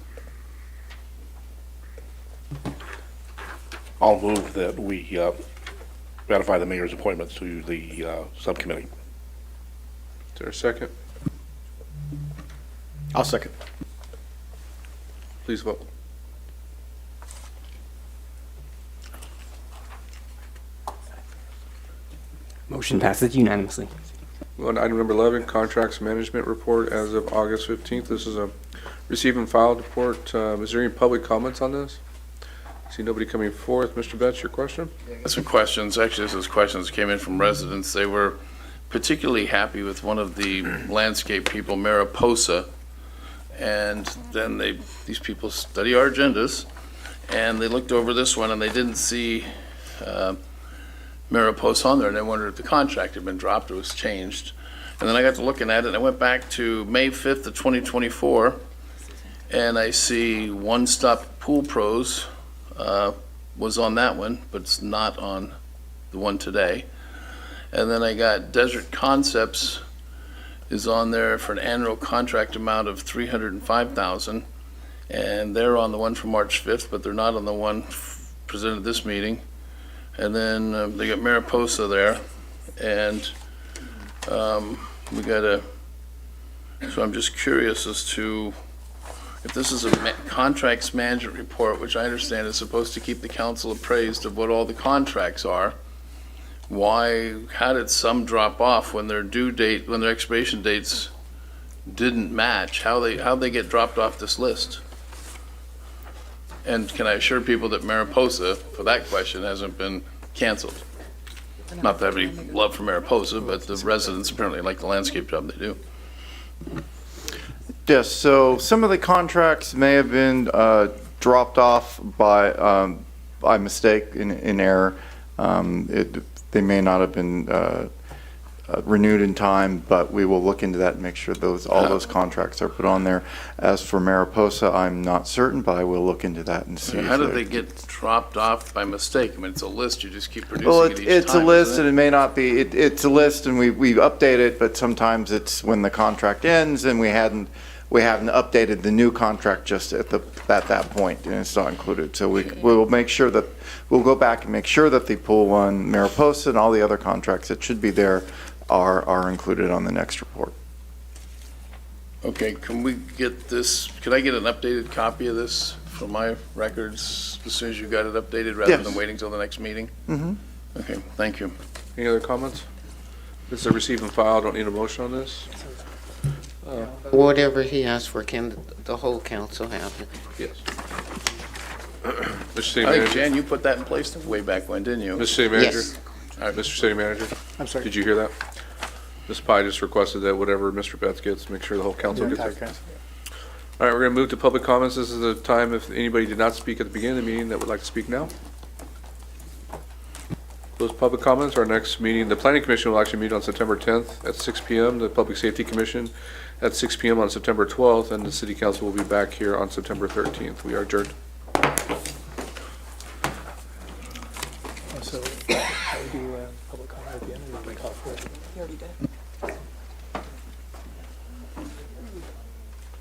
I'll move that we ratify the mayor's appointments to the subcommittee.
Is there a second?
I'll second.
Please vote.
Motion passes unanimously.
On item number 11, contracts management report as of August 15th. This is a receive and file report. Is there any public comments on this? See nobody coming forth. Mr. Betts, your question?
Some questions, actually, this is questions that came in from residents. They were particularly happy with one of the landscape people, Mariposa, and then these people study our agendas, and they looked over this one and they didn't see Mariposa on there, and they wondered if the contract had been dropped or was changed. And then I got to looking at it, and I went back to May 5th of 2024, and I see One Stop Pool Pros was on that one, but it's not on the one today. And then I got Desert Concepts is on there for an annual contract amount of $305,000, and they're on the one from March 5th, but they're not on the one presented at this meeting. And then they got Mariposa there, and we got so I'm just curious as to if this is a contracts management report, which I understand is supposed to keep the council appraised of what all the contracts are. How did some drop off when their due date, when their expiration dates didn't match? How'd they get dropped off this list? And can I assure people that Mariposa, for that question, hasn't been canceled? Not that I have any love for Mariposa, but the residents apparently like the landscape job they do.
Yes, so some of the contracts may have been dropped off by mistake, in error. They may not have been renewed in time, but we will look into that and make sure all those contracts are put on there. As for Mariposa, I'm not certain, but I will look into that and see.
How did they get dropped off by mistake? I mean, it's a list, you just keep producing
Well,
it each time.
it's a list,
isn't
and it may not be. It's a list, and we update it, but sometimes it's when the contract ends, and we haven't updated the new contract just at that point, and it's not included. So we will make sure that we'll go back and make sure that the pool one, Mariposa, and all the other contracts that should be there are included on the next report.
Okay, can we get this, can I get an updated copy of this for my records as soon as you got it updated, rather
Yes.
than waiting till the next meeting?
Mm-hmm.
Okay, thank you.
Any other comments? This is a receive and file. Don't need a motion on this.
Whatever he asked for, can the whole council have it?
Yes. Mr. City
I think,
Manager.
Jan, you put that in place way back when, didn't you?
Mr. City Manager.
Yes.
All right, Mr. City Manager.
I'm sorry.
Did you hear that? Ms. Pye just requested that whatever Mr. Betts gets, make sure the whole council gets it. All right, we're going to move to public comments. This is the time if anybody did not speak at the beginning of the meeting that would like to speak now. Those public comments, our next meeting, the Planning Commission will actually meet on September 10th at 6 p.m. The Public Safety Commission at 6 p.m. on September 12th, and the City Council will be back here on September 13th. We are adjourned.
So, how do you public comment at the end? Or do we call for it?
You already did.